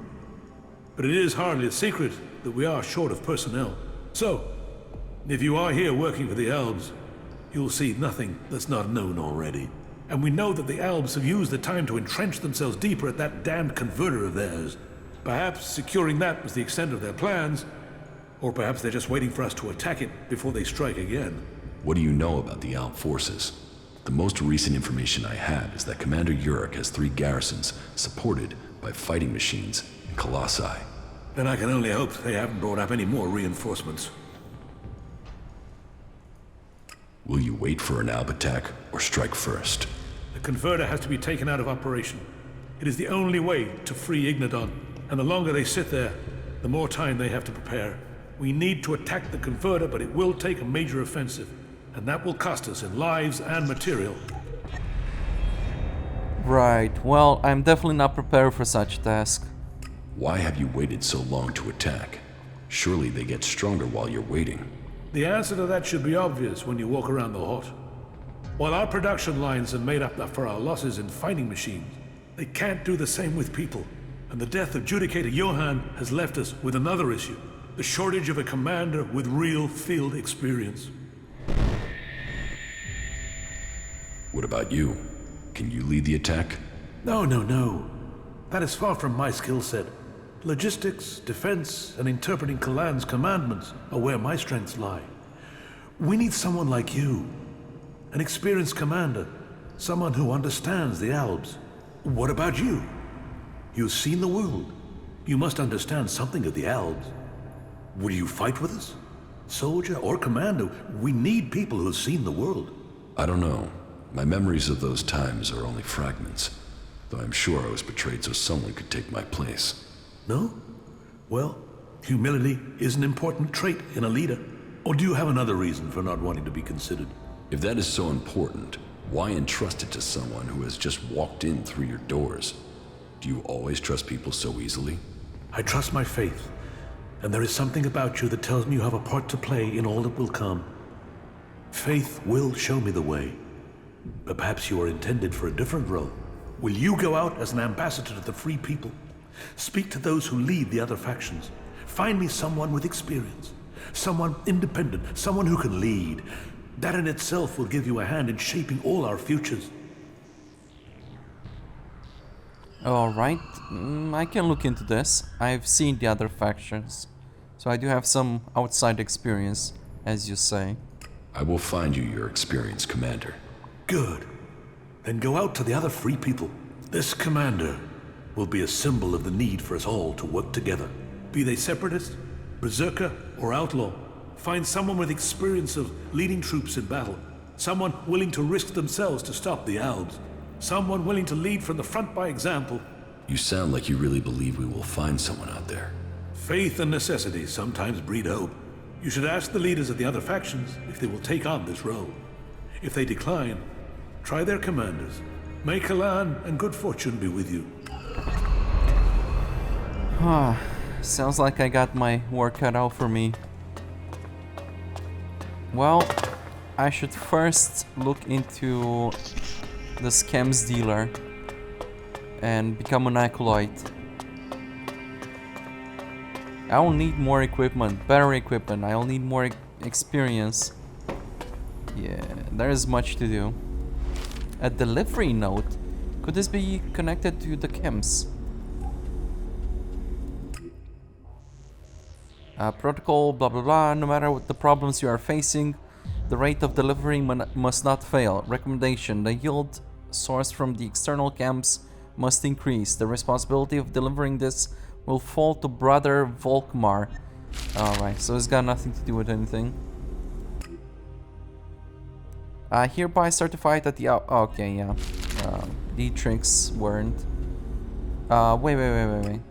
Speaker 13: but it is hardly a secret that we are short of personnel. So, if you are here working for the Albs, you'll see nothing that's not known already. And we know that the Albs have used the time to entrench themselves deeper at that damned converter of theirs. Perhaps securing that was the extent of their plans, or perhaps they're just waiting for us to attack it before they strike again.
Speaker 15: What do you know about the Alp forces? The most recent information I have is that Commander Uruk has 3 garrisons supported by fighting machines and colossi.
Speaker 13: Then I can only hope they haven't brought up any more reinforcements.
Speaker 15: Will you wait for an Alb attack or strike first?
Speaker 13: The converter has to be taken out of operation. It is the only way to free Ignadon, and the longer they sit there, the more time they have to prepare. We need to attack the converter, but it will take a major offensive, and that will cost us in lives and material.
Speaker 1: Right, well, I'm definitely not prepared for such a task.
Speaker 15: Why have you waited so long to attack? Surely they get stronger while you're waiting.
Speaker 13: The answer to that should be obvious when you walk around the hut. While our production lines have made up for our losses in fighting machines, they can't do the same with people. And the death of Judicator Johann has left us with another issue. The shortage of a commander with real field experience.
Speaker 15: What about you? Can you lead the attack?
Speaker 13: No. That is far from my skill set. Logistics, defense, and interpreting Kalan's commandments are where my strengths lie. We need someone like you. An experienced commander. Someone who understands the Albs. What about you? You've seen the world. You must understand something of the Albs. Will you fight with us? Soldier or commander, we need people who have seen the world.
Speaker 15: I don't know. My memories of those times are only fragments, though I'm sure I was betrayed so someone could take my place.
Speaker 13: No? Well, humility is an important trait in a leader. Or do you have another reason for not wanting to be considered?
Speaker 15: If that is so important, why entrust it to someone who has just walked in through your doors? Do you always trust people so easily?
Speaker 13: I trust my faith, and there is something about you that tells me you have a part to play in all that will come. Faith will show me the way. But perhaps you are intended for a different role. Will you go out as an ambassador to the free people? Speak to those who lead the other factions. Find me someone with experience. Someone independent. Someone who can lead. That in itself will give you a hand in shaping all our futures.
Speaker 1: Alright, I can look into this. I've seen the other factions, so I do have some outside experience, as you say.
Speaker 15: I will find you your experienced commander.
Speaker 13: Good. Then go out to the other free people. This commander will be a symbol of the need for us all to work together. Be they separatist, berserker, or outlaw. Find someone with experience of leading troops in battle. Someone willing to risk themselves to stop the Albs. Someone willing to lead from the front by example.
Speaker 15: You sound like you really believe we will find someone out there.
Speaker 13: Faith and necessity sometimes breed hope. You should ask the leaders of the other factions if they will take on this role. If they decline, try their commanders. May Kalan and good fortune be with you.
Speaker 1: Sounds like I got my work cut out for me. Well, I should first look into the scams dealer and become an acolyte. I will need more equipment, better equipment. I will need more experience. Yeah, there is much to do. A delivery note? Could this be connected to the chems? Protocol, blah blah blah. No matter what the problems you are facing, the rate of delivery must not fail. Recommendation: the yield sourced from the external camps must increase. The responsibility of delivering this will fall to Brother Volkmar. Alright, so it's got nothing to do with anything. Hereby certified that the... okay, yeah. Dietrich's weren't. Wait.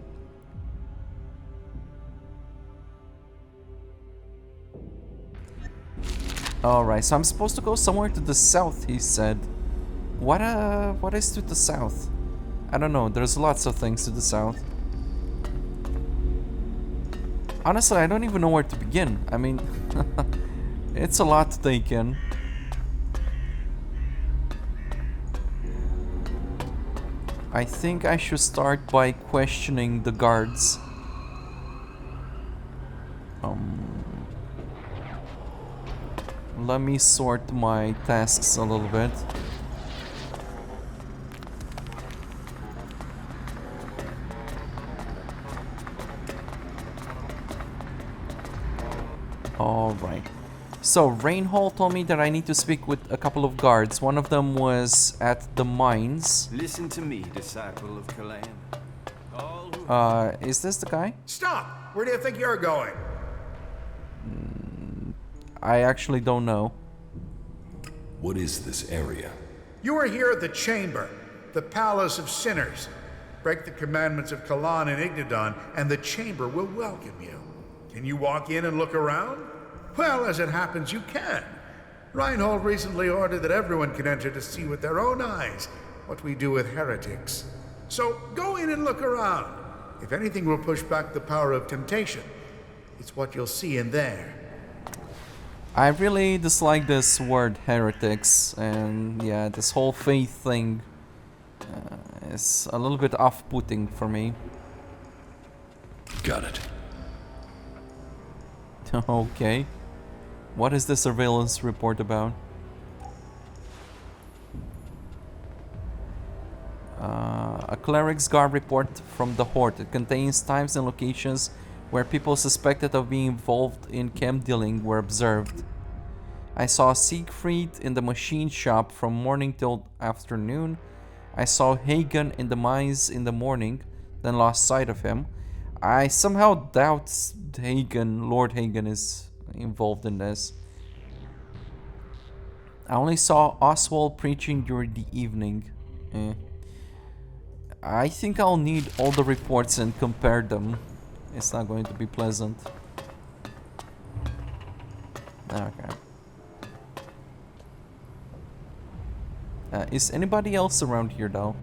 Speaker 1: Alright, so I'm supposed to go somewhere to the south, he said. What is to the south? I don't know, there's lots of things to the south. Honestly, I don't even know where to begin. I mean, it's a lot to take in. I think I should start by questioning the guards. Let me sort my tasks a little bit. Alright. So, Reinhold told me that I need to speak with a couple of guards. One of them was at the mines.
Speaker 17: Listen to me, disciple of Kalan.
Speaker 1: Is this the guy?
Speaker 11: Stop! Where do you think you're going?
Speaker 1: I actually don't know.
Speaker 15: What is this area?
Speaker 11: You are here at the Chamber, the Palace of Sinners. Break the commandments of Kalan and Ignadon, and the Chamber will welcome you. Can you walk in and look around? Well, as it happens, you can. Reinhold recently ordered that everyone can enter to see with their own eyes what we do with heretics. So go in and look around. If anything will push back the power of temptation, it's what you'll see in there.
Speaker 1: I really dislike this word heretics, and yeah, this whole faith thing is a little bit off-putting for me.
Speaker 15: Got it.
Speaker 1: Okay. What is the surveillance report about? A Clerics Guard report from the Horde. It contains times and locations where people suspected of being involved in camp dealing were observed. I saw Siegfried in the machine shop from morning till afternoon. I saw Hagen in the mines in the morning, then lost sight of him. I somehow doubt Lord Hagen is involved in this. I only saw Oswald preaching during the evening. I think I'll need all the reports and compare them. It's not going to be pleasant. Okay. Is anybody else around here though?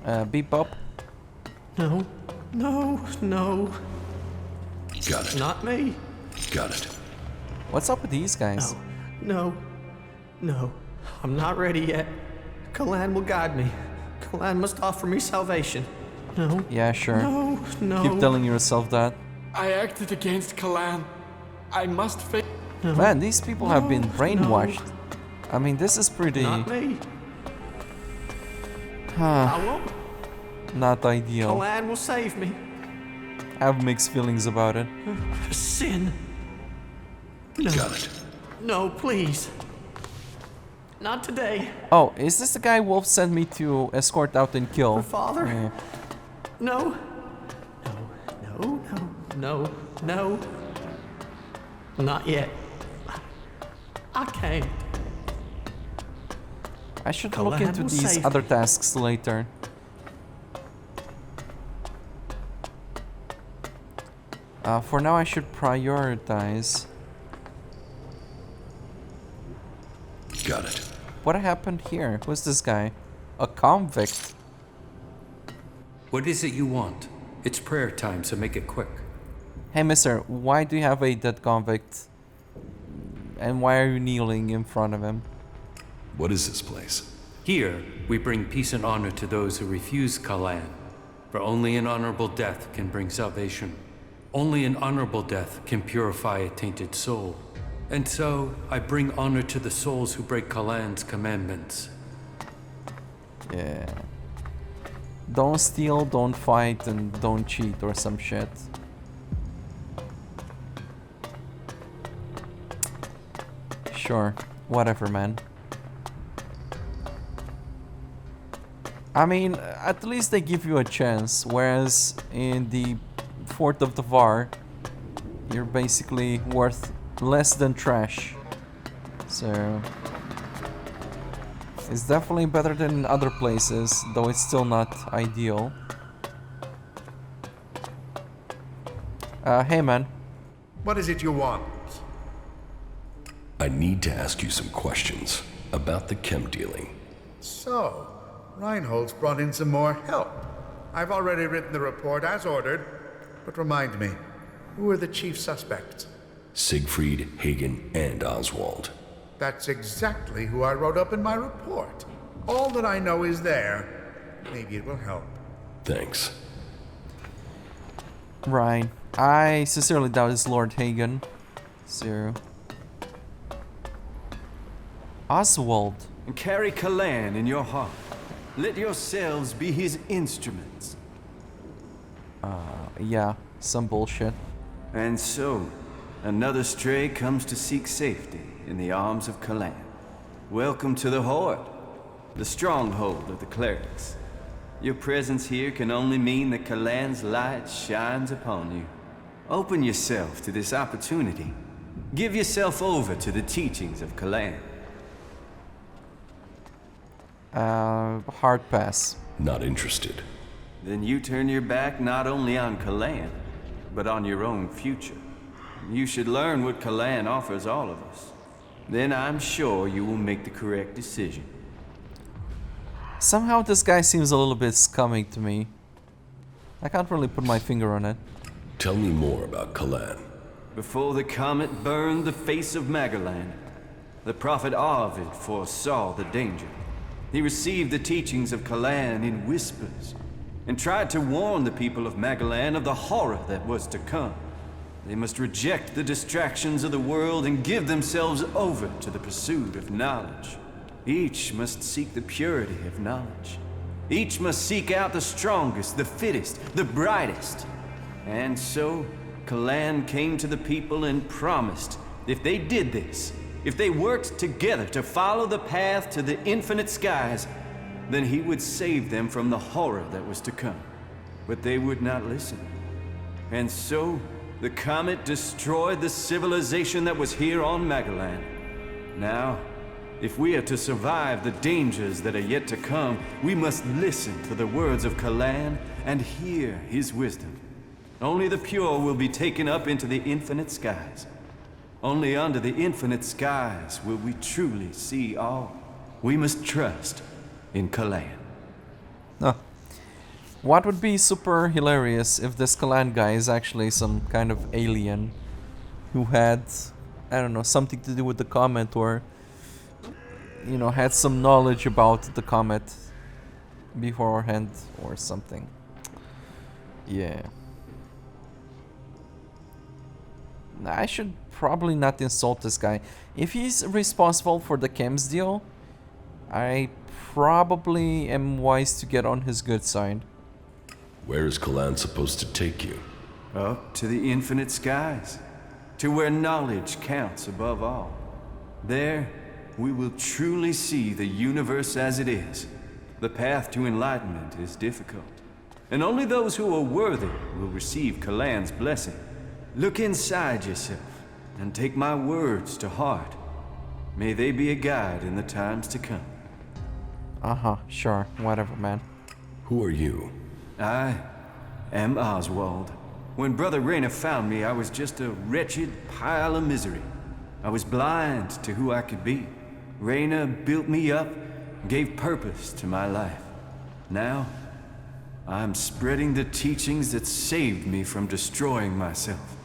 Speaker 1: Bebop?
Speaker 12: No, no, no.
Speaker 15: Got it.
Speaker 12: Not me.
Speaker 15: Got it.
Speaker 1: What's up with these guys?
Speaker 12: No, no. I'm not ready yet. Kalan will guide me. Kalan must offer me salvation. No.
Speaker 1: Yeah, sure.
Speaker 12: No, no.
Speaker 1: Keep telling yourself that.
Speaker 12: I acted against Kalan. I must face. No.
Speaker 1: Man, these people have been brainwashed. No. I mean, this is pretty...
Speaker 12: Not me. I won't.
Speaker 1: Not ideal.
Speaker 12: Kalan will save me.
Speaker 1: I have mixed feelings about it.
Speaker 12: Sin. No.
Speaker 15: Got it.
Speaker 12: No, please. Not today.
Speaker 1: Oh, is this the guy Wolf sent me to escort out and kill?
Speaker 12: Her father?
Speaker 1: Yeah.
Speaker 12: No. No, no, no, no. Not yet. I can't.
Speaker 1: I should look into these other tasks later. For now, I should prioritize.
Speaker 15: Got it.
Speaker 1: What happened here? Who's this guy? A convict?
Speaker 17: What is it you want? It's prayer time, so make it quick.
Speaker 1: Hey, mister, why do you have a dead convict? And why are you kneeling in front of him?
Speaker 15: What is this place?
Speaker 17: Here, we bring peace and honor to those who refuse Kalan. For only an honorable death can bring salvation. Only an honorable death can purify a tainted soul. And so, I bring honor to the souls who break Kalan's commandments.
Speaker 1: Yeah. Don't steal, don't fight, and don't cheat or some shit. Sure. Whatever, man. I mean, at least they give you a chance, whereas in the Fort of Tavar, you're basically worth less than trash. So it's definitely better than in other places, though it's still not ideal. Hey man.
Speaker 11: What is it you want?
Speaker 15: I need to ask you some questions about the chem dealing.
Speaker 11: So, Reinhold's brought in some more help. I've already written the report as ordered, but remind me, who are the chief suspects?
Speaker 15: Siegfried, Hagen, and Oswald.
Speaker 11: That's exactly who I wrote up in my report. All that I know is there. Maybe it will help.
Speaker 15: Thanks.
Speaker 1: Right. I sincerely doubt it's Lord Hagen. So... Oswald.
Speaker 18: And carry Kalan in your heart. Let yourselves be his instruments.
Speaker 1: Yeah, some bullshit.
Speaker 18: And so, Another stray comes to seek safety in the arms of Kalan. Welcome to the Horde, the stronghold of the Clerics. Your presence here can only mean that Kalan's light shines upon you. Open yourself to this opportunity. Give yourself over to the teachings of Kalan.
Speaker 1: Hard pass.
Speaker 15: Not interested.
Speaker 18: Then you turn your back not only on Kalan, but on your own future. You should learn what Kalan offers all of us. Then I'm sure you will make the correct decision.
Speaker 1: Somehow this guy seems a little bit scummy to me. I can't really put my finger on it.
Speaker 15: Tell me more about Kalan.
Speaker 18: Before the comet burned the face of Magalan, the prophet Arvid foresaw the danger. He received the teachings of Kalan in whispers, and tried to warn the people of Magalan of the horror that was to come. They must reject the distractions of the world and give themselves over to the pursuit of knowledge. Each must seek the purity of knowledge. Each must seek out the strongest, the fittest, the brightest. And so, Kalan came to the people and promised, if they did this, if they worked together to follow the path to the infinite skies, then he would save them from the horror that was to come. But they would not listen. And so, the comet destroyed the civilization that was here on Magalan. Now, if we are to survive the dangers that are yet to come, we must listen to the words of Kalan and hear his wisdom. Only the pure will be taken up into the infinite skies. Only under the infinite skies will we truly see all. We must trust in Kalan.
Speaker 1: What would be super hilarious if this Kalan guy is actually some kind of alien who had, I don't know, something to do with the comet, or, you know, had some knowledge about the comet beforehand or something. Yeah. I should probably not insult this guy. If he's responsible for the chems deal, I probably am wise to get on his good side.
Speaker 15: Where is Kalan supposed to take you?
Speaker 18: Up to the infinite skies, to where knowledge counts above all. There, we will truly see the universe as it is. The path to enlightenment is difficult, and only those who are worthy will receive Kalan's blessing. Look inside yourself, and take my words to heart. May they be a guide in the times to come.
Speaker 1: Sure, whatever, man.
Speaker 15: Who are you?
Speaker 18: I am Oswald. When Brother Rayner found me, I was just a wretched pile of misery. I was blind to who I could be. Rayner built me up, gave purpose to my life. Now, I'm spreading the teachings that saved me from destroying myself,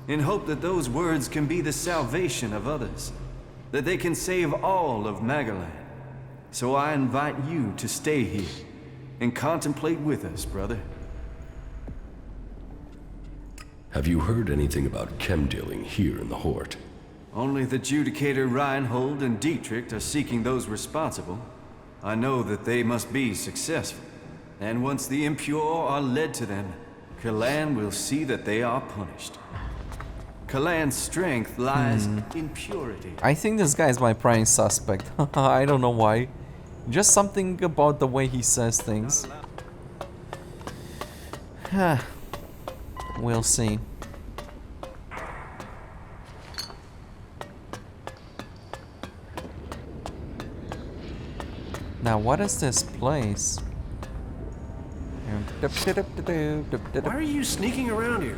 Speaker 18: in hope that those words can be the salvation of others, that they can save all of Magalan. So I invite you to stay here and contemplate with us, brother.
Speaker 15: Have you heard anything about chem dealing here in the Horde?
Speaker 18: Only the Judicator Reinhold and Dietrich are seeking those responsible. I know that they must be successful, and once the impure are led to them, Kalan will see that they are punished. Kalan's strength lies in purity.
Speaker 1: I think this guy is my prime suspect. I don't know why. Just something about the way he says things. We'll see. Now, what is this place?
Speaker 19: Why are you sneaking around here?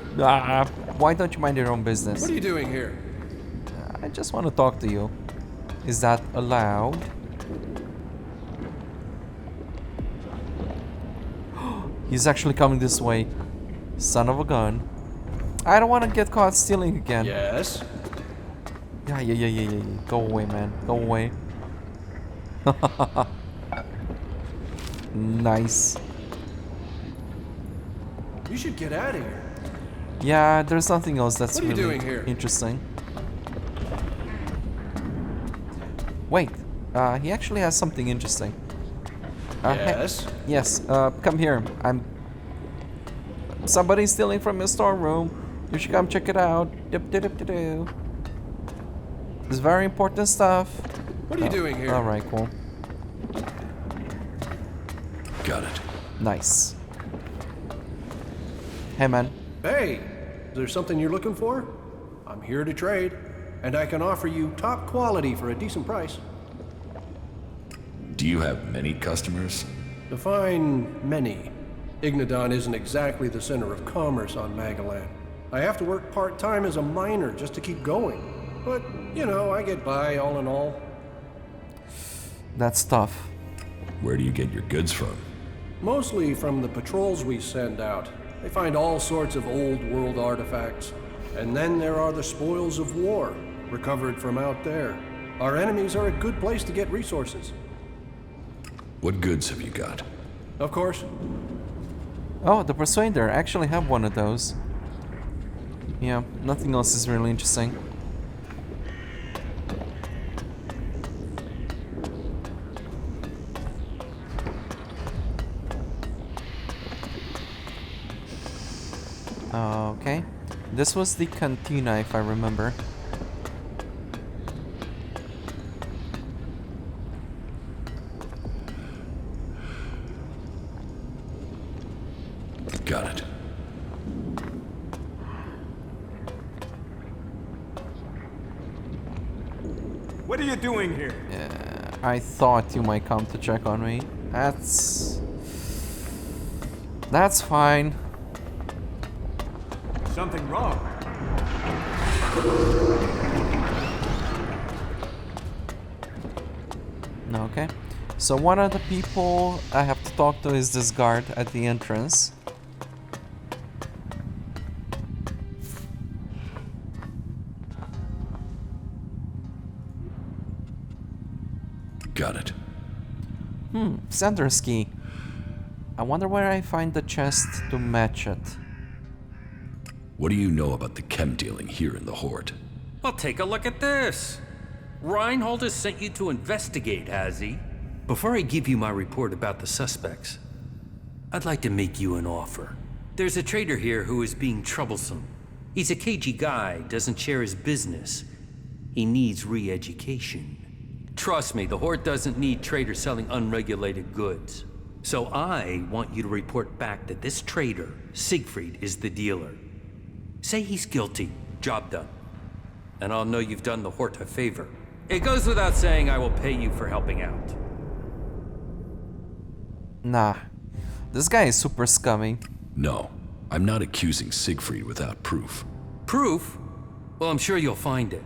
Speaker 1: Why don't you mind your own business?
Speaker 19: What are you doing here?
Speaker 1: I just want to talk to you. Is that allowed? He's actually coming this way. Son of a gun. I don't want to get caught stealing again.
Speaker 19: Yes?
Speaker 1: Yeah. Go away, man. Go away. Nice.
Speaker 19: You should get out of here.
Speaker 1: Yeah, there's nothing else that's
Speaker 19: what are you
Speaker 1: really
Speaker 19: doing here?
Speaker 1: Interesting. Wait, he actually has something interesting.
Speaker 19: Yes?
Speaker 1: Yes, come here. Somebody's stealing from your storeroom. You should come check it out. It's very important stuff.
Speaker 19: What are you doing here?
Speaker 1: Alright, cool.
Speaker 15: Got it.
Speaker 1: Nice. Hey, man.
Speaker 19: Hey, is there something you're looking for? I'm here to trade, and I can offer you top quality for a decent price.
Speaker 15: Do you have many customers?
Speaker 19: Define many. Ignodon isn't exactly the center of commerce on Magalan. I have to work part-time as a miner just to keep going. But, you know, I get by all in all.
Speaker 1: That's tough.
Speaker 15: Where do you get your goods from?
Speaker 19: Mostly from the patrols we send out. They find all sorts of old world artifacts. And then there are the spoils of war, recovered from out there. Our enemies are a good place to get resources.
Speaker 15: What goods have you got?
Speaker 19: Of course.
Speaker 1: Oh, the Persuader. I actually have one of those. Yeah, nothing else is really interesting. Okay. This was the cantina, if I remember.
Speaker 15: Got it.
Speaker 3: What are you doing here?
Speaker 1: Yeah, I thought you might come to check on me. That's fine.
Speaker 3: Something wrong?
Speaker 1: Okay. So one of the people I have to talk to is this guard at the entrance.
Speaker 15: Got it.
Speaker 1: Sender's key. I wonder where I find the chest to match it.
Speaker 15: What do you know about the chem dealing here in the Horde?
Speaker 17: Well, take a look at this. Reinhold has sent you to investigate, has he? Before I give you my report about the suspects, I'd like to make you an offer. There's a trader here who is being troublesome. He's a cagey guy, doesn't share his business. He needs re-education. Trust me, the Horde doesn't need traders selling unregulated goods. So I want you to report back that this trader, Siegfried, is the dealer. Say he's guilty, job done. And I'll know you've done the Horde a favor. It goes without saying I will pay you for helping out.
Speaker 1: Nah. This guy is super scummy.
Speaker 15: No, I'm not accusing Siegfried without proof.
Speaker 17: Proof? Well, I'm sure you'll find it.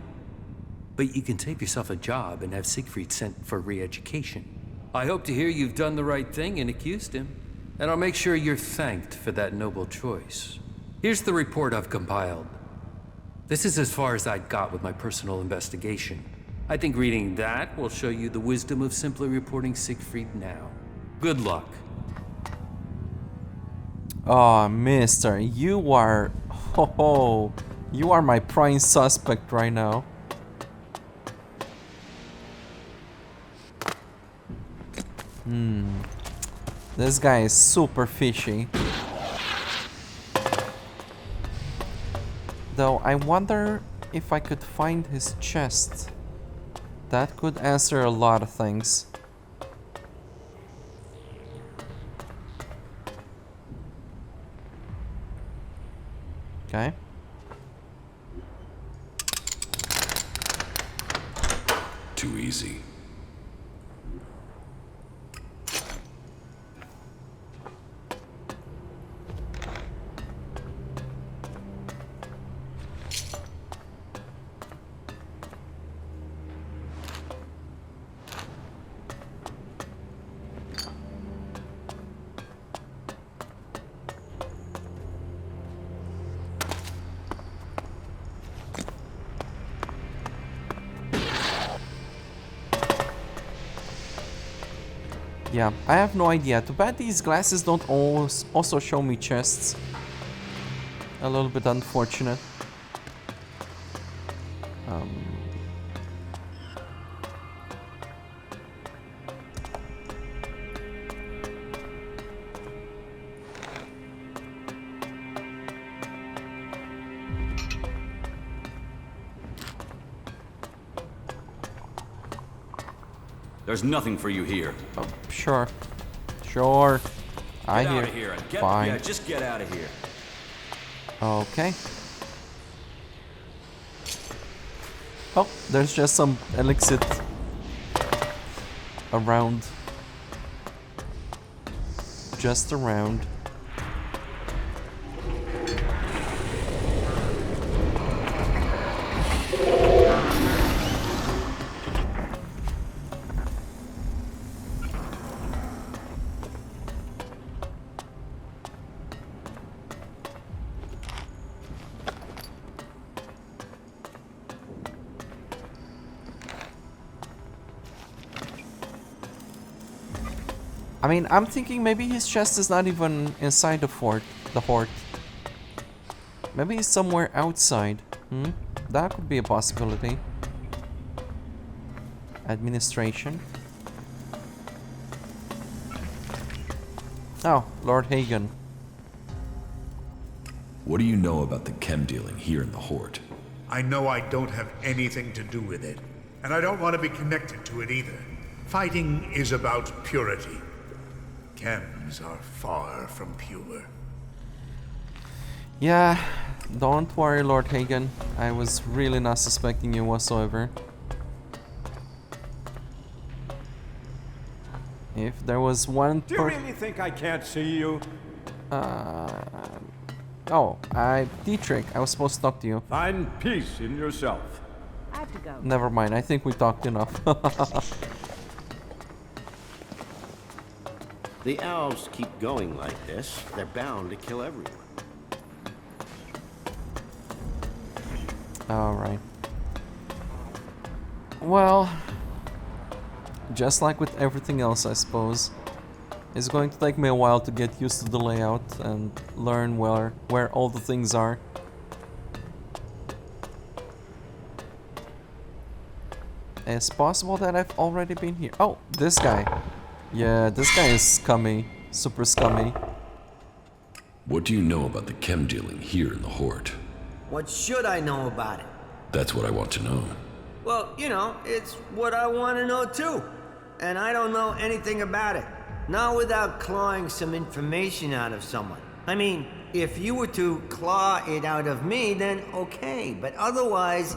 Speaker 17: But you can save yourself a job and have Siegfried sent for re-education. I hope to hear you've done the right thing and accused him. And I'll make sure you're thanked for that noble choice. Here's the report I've compiled. This is as far as I got with my personal investigation. I think reading that will show you the wisdom of simply reporting Siegfried now. Good luck.
Speaker 1: Oh, mister, you are... Ho-ho. You are my prime suspect right now. This guy is super fishy. Though I wonder if I could find his chest. That could answer a lot of things. Okay.
Speaker 15: Too easy.
Speaker 1: Yeah, I have no idea. Too bad these glasses don't also show me chests. A little bit unfortunate.
Speaker 20: There's nothing for you here.
Speaker 1: Oh, sure. Sure. I
Speaker 20: Get
Speaker 1: hear.
Speaker 20: out of here.
Speaker 1: Fine.
Speaker 20: Yeah, just get out of here.
Speaker 1: Okay. Oh, there's just some elixir around. Just around. I mean, I'm thinking maybe his chest is not even inside the fort. Maybe he's somewhere outside. That could be a possibility. Administration. Oh, Lord Hagen.
Speaker 15: What do you know about the chem dealing here in the Horde?
Speaker 11: I know I don't have anything to do with it, and I don't want to be connected to it either. Fighting is about purity. Chems are far from pure.
Speaker 1: Yeah, don't worry, Lord Hagen. I was really not suspecting you whatsoever. If there was one
Speaker 3: Do you really think I can't see you?
Speaker 1: Oh, Dietrich, I was supposed to talk to you.
Speaker 3: Find peace in yourself.
Speaker 6: I have to go.
Speaker 1: Never mind, I think we talked enough.
Speaker 21: The elves keep going like this, they're bound to kill everyone.
Speaker 1: Alright. Well, just like with everything else, I suppose, it's going to take me a while to get used to the layout and learn where all the things are. It's possible that I've already been here. Oh, this guy. Yeah, this guy is scummy. Super scummy.
Speaker 15: What do you know about the chem dealing here in the Horde?
Speaker 9: What should I know about it?
Speaker 15: That's what I want to know.
Speaker 9: Well, you know, it's what I want to know too. And I don't know anything about it. Not without clawing some information out of someone. I mean, if you were to claw it out of me, then okay. But otherwise,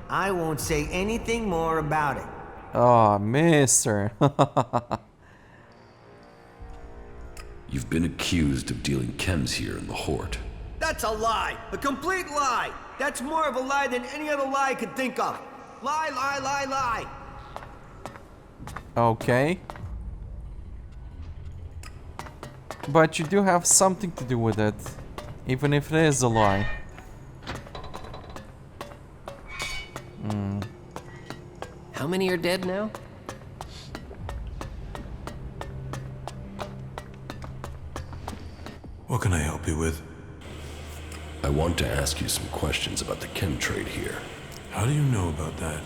Speaker 9: I won't say anything more about it.
Speaker 1: Oh, mister.
Speaker 15: You've been accused of dealing chems here in the Horde.
Speaker 9: That's a lie. A complete lie. That's more of a lie than any other lie I could think of. Lie, lie, lie, lie.
Speaker 1: Okay. But you do have something to do with it, even if it is a lie.
Speaker 7: How many are dead now?
Speaker 13: What can I help you with?
Speaker 15: I want to ask you some questions about the chem trade here.
Speaker 13: How do you know about that?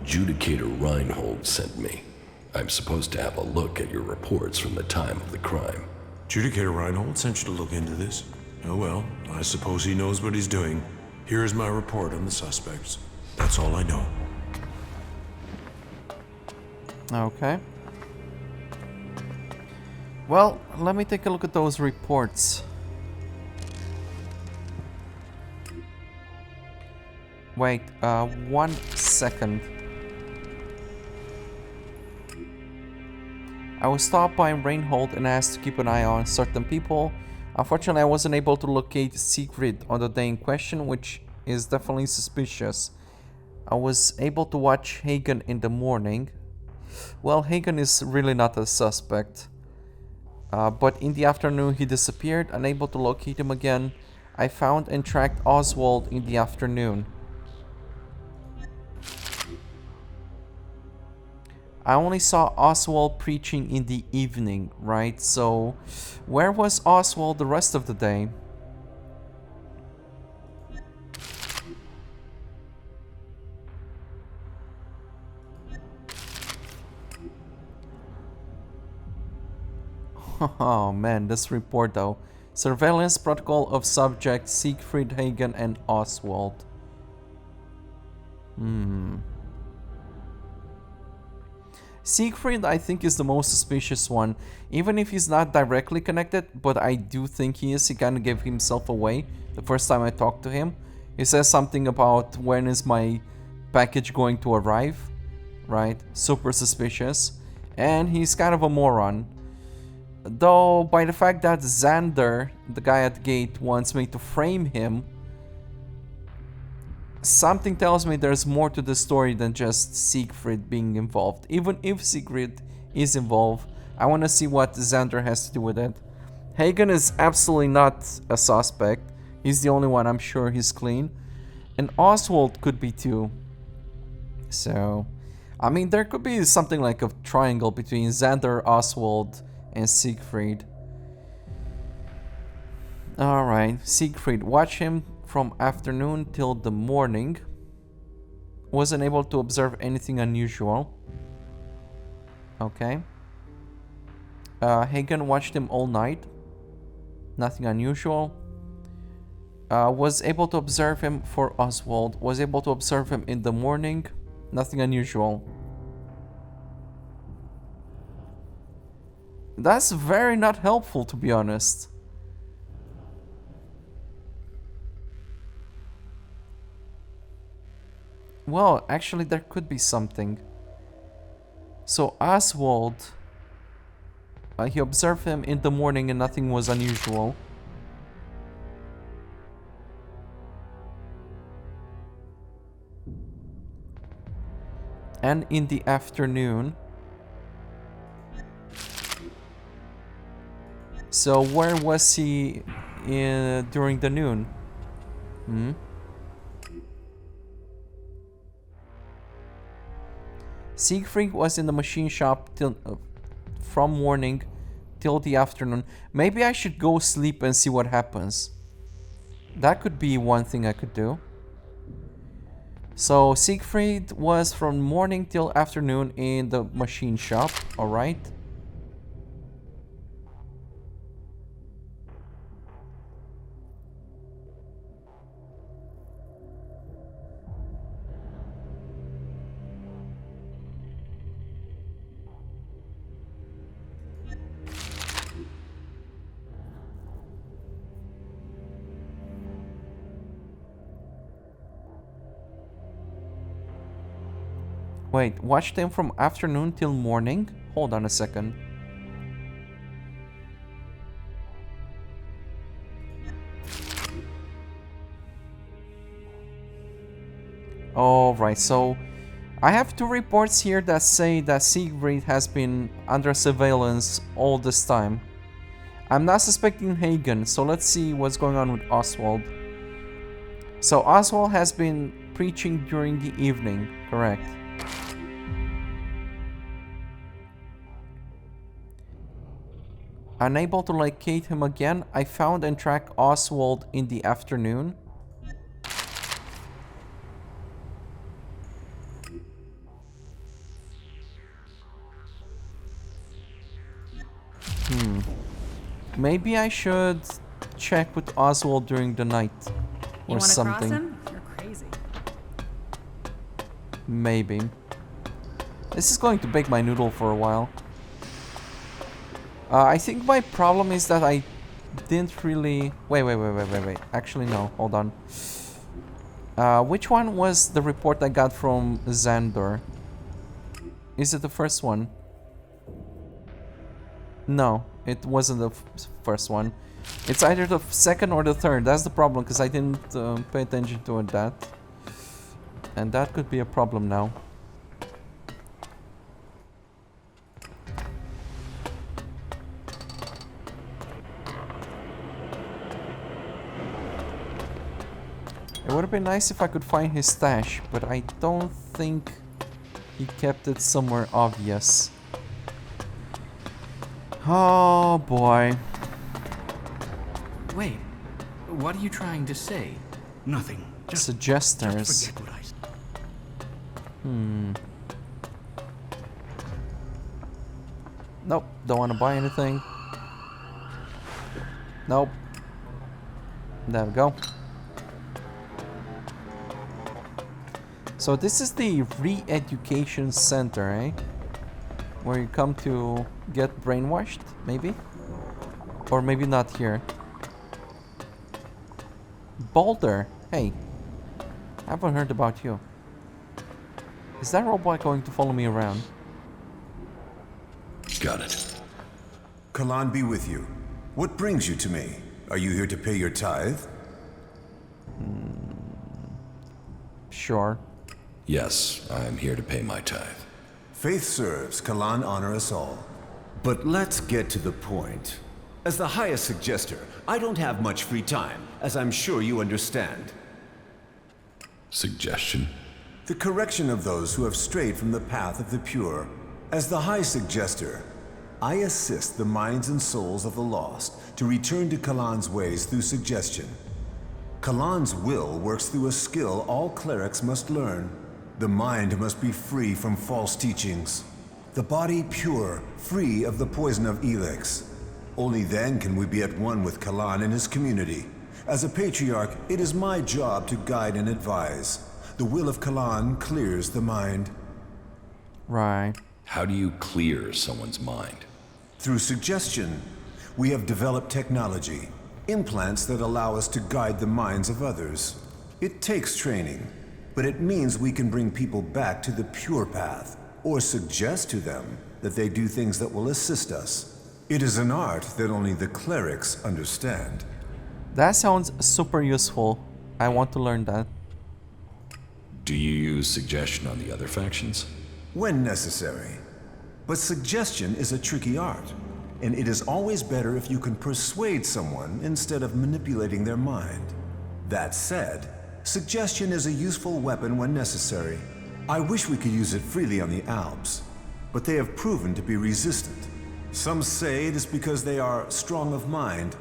Speaker 15: Judicator Reinhold sent me. I'm supposed to have a look at your reports from the time of the crime.
Speaker 13: Judicator Reinhold sent you to look into this? Oh well, I suppose he knows what he's doing. Here's my report on the suspects. That's all I know.
Speaker 1: Okay. Well, let me take a look at those reports. Wait, 1 second. I was stopped by Reinhold and asked to keep an eye on certain people. Unfortunately, I wasn't able to locate Siegfried on the day in question, which is definitely suspicious. I was able to watch Hagen in the morning. Well, Hagen is really not a suspect. But in the afternoon he disappeared, unable to locate him again. I found and tracked Oswald in the afternoon. I only saw Oswald preaching in the evening, right? So, where was Oswald the rest of the day? Oh man, this report though. Surveillance protocol of subjects Siegfried, Hagen and Oswald. Siegfried, I think, is the most suspicious one. Even if he's not directly connected, but I do think he is. He kind of gave himself away the first time I talked to him. He says something about when is my package going to arrive, right? Super suspicious. And he's kind of a moron. Though, by the fact that Xander, the guy at the gate, wants me to frame him, something tells me there's more to the story than just Siegfried being involved. Even if Siegfried is involved, I want to see what Xander has to do with it. Hagen is absolutely not a suspect. He's the only one I'm sure he's clean. And Oswald could be too. So, I mean, there could be something like a triangle between Xander, Oswald, and Siegfried. Alright, Siegfried. Watch him from afternoon till the morning. Wasn't able to observe anything unusual. Okay. Hagen watched him all night. Nothing unusual. Was able to observe him for Oswald. Was able to observe him in the morning. Nothing unusual. That's very not helpful, to be honest. Well, actually there could be something. So Oswald, he observed him in the morning and nothing was unusual. And in the afternoon. So where was he during the noon? Siegfried was in the machine shop till from morning till the afternoon. Maybe I should go sleep and see what happens. That could be one thing I could do. So Siegfried was from morning till afternoon in the machine shop, alright. Wait, watch them from afternoon till morning? Hold on a second. Alright, so I have two reports here that say that Siegfried has been under surveillance all this time. I'm not suspecting Hagen, so let's see what's going on with Oswald. So Oswald has been preaching during the evening, correct? Unable to locate him again, I found and tracked Oswald in the afternoon. Maybe I should check with Oswald during the night or something.
Speaker 8: You wanna cross him? You're crazy.
Speaker 1: Maybe. This is going to bake my noodle for a while. I think my problem is that I didn't really... Wait. Actually, no. Hold on. Which one was the report I got from Xander? Is it the first one? No, it wasn't the first one. It's either the second or the third. That's the problem, because I didn't pay attention to it that. And that could be a problem now. It would have been nice if I could find his stash, but I don't think he kept it somewhere obvious. Oh boy.
Speaker 4: Wait, what are you trying to say?
Speaker 12: Nothing.
Speaker 1: Suggesters.
Speaker 12: Just forget what I said.
Speaker 1: Nope, don't want to buy anything. Nope. There we go. So this is the re-education center, eh? Where you come to get brainwashed, maybe? Or maybe not here. Boulder, hey. I haven't heard about you. Is that robot going to follow me around?
Speaker 15: Got it.
Speaker 10: Kalan be with you. What brings you to me? Are you here to pay your tithe?
Speaker 1: Sure.
Speaker 15: Yes, I am here to pay my tithe.
Speaker 10: Faith serves, Kalan honor us all.
Speaker 22: But let's get to the point. As the highest suggester, I don't have much free time, as I'm sure you understand.
Speaker 15: Suggestion?
Speaker 10: The correction of those who have strayed from the path of the pure. As the High Suggester, I assist the minds and souls of the lost to return to Kalan's ways through suggestion. Kalan's will works through a skill all clerics must learn. The mind must be free from false teachings. The body pure, free of the poison of Elex. Only then can we be at one with Kalan and his community. As a patriarch, it is my job to guide and advise. The will of Kalan clears the mind.
Speaker 1: Right.
Speaker 15: How do you clear someone's mind?
Speaker 10: Through suggestion. We have developed technology, implants that allow us to guide the minds of others. It takes training, but it means we can bring people back to the pure path, or suggest to them that they do things that will assist us. It is an art that only the clerics understand.
Speaker 1: That sounds super useful. I want to learn that.
Speaker 15: Do you use suggestion on the other factions?
Speaker 10: When necessary. But suggestion is a tricky art, and it is always better if you can persuade someone instead of manipulating their mind. That said, suggestion is a useful weapon when necessary. I wish we could use it freely on the Alps, but they have proven to be resistant. Some say it is because they are strong of mind,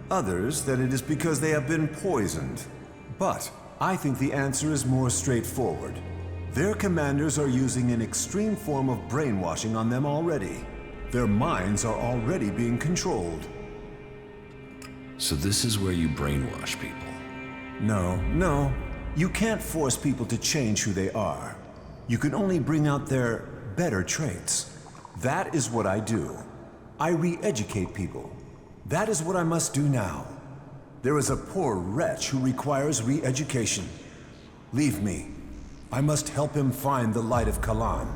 Speaker 10: others that it is because they have been poisoned. But I think the answer is more straightforward. Their commanders are using an extreme form of brainwashing on them already. Their minds are already being controlled.
Speaker 15: So this is where you brainwash people?
Speaker 10: No. You can't force people to change who they are. You can only bring out their better traits. That is what I do. I re-educate people. That is what I must do now. There is a poor wretch who requires re-education. Leave me. I must help him find the light of Kalan.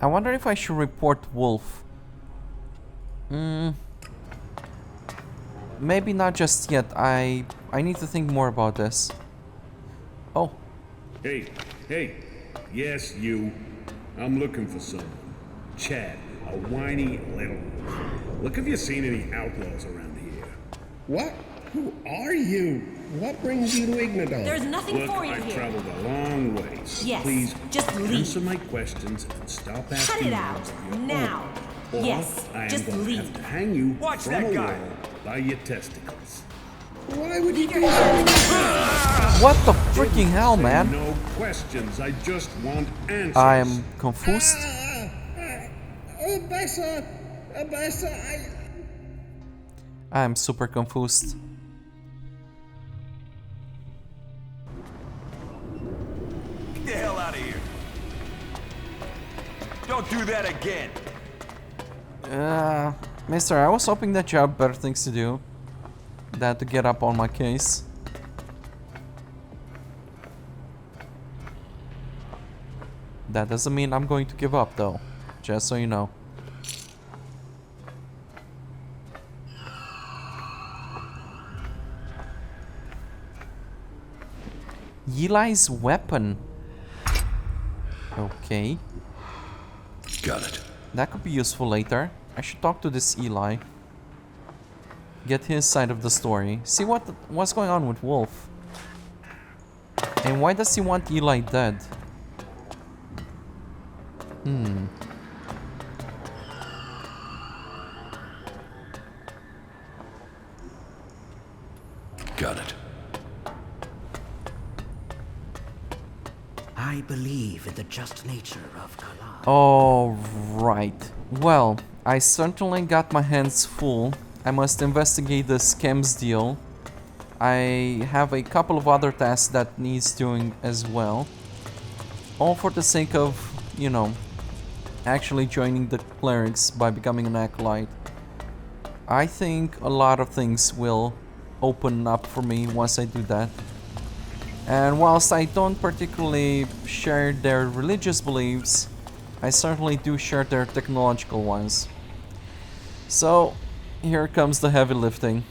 Speaker 1: I wonder if I should report Wolf. Maybe not just yet. I need to think more about this. Oh.
Speaker 23: Hey. Yes, you. I'm looking for someone. Chad, a whiny little... Look, have you seen any outlaws around here?
Speaker 19: What? Who are you? What brings you to Ignadon?
Speaker 24: There's nothing for you
Speaker 23: I've
Speaker 24: here.
Speaker 23: traveled a long ways.
Speaker 24: Yes,
Speaker 23: Please
Speaker 24: just leave.
Speaker 23: answer my questions and stop asking
Speaker 24: Cut it out,
Speaker 23: ones of your
Speaker 24: now.
Speaker 23: own. Or
Speaker 24: Yes,
Speaker 23: I am
Speaker 24: just
Speaker 23: going to
Speaker 24: leave.
Speaker 23: have to hang you
Speaker 24: Watch
Speaker 23: from
Speaker 24: that
Speaker 23: a
Speaker 24: guy.
Speaker 23: wall by your testicles.
Speaker 19: Why would you
Speaker 24: do that?
Speaker 1: What the freaking hell, man?
Speaker 23: No questions. I just want answers.
Speaker 1: I am confused.
Speaker 19: Abessa,
Speaker 1: I am super confused.
Speaker 22: Get the hell out of here. Don't do that again.
Speaker 1: Mister, I was hoping that you have better things to do than to get up on my case. That doesn't mean I'm going to give up, though. Just so you know. Eli's weapon. Okay.
Speaker 15: Got it.
Speaker 1: That could be useful later. I should talk to this Eli. Get his side of the story. See what's going on with Wolf. And why does he want Eli dead?
Speaker 15: Got it.
Speaker 25: I believe in the just nature of Kalan.
Speaker 1: All right. Well, I certainly got my hands full. I must investigate the scams deal. I have a couple of other tasks that needs doing as well. all for the sake of, you know, actually joining the clerics by becoming an acolyte. I think a lot of things will open up for me once I do that. And whilst I don't particularly share their religious beliefs, I certainly do share their technological ones. So, here comes the heavy lifting.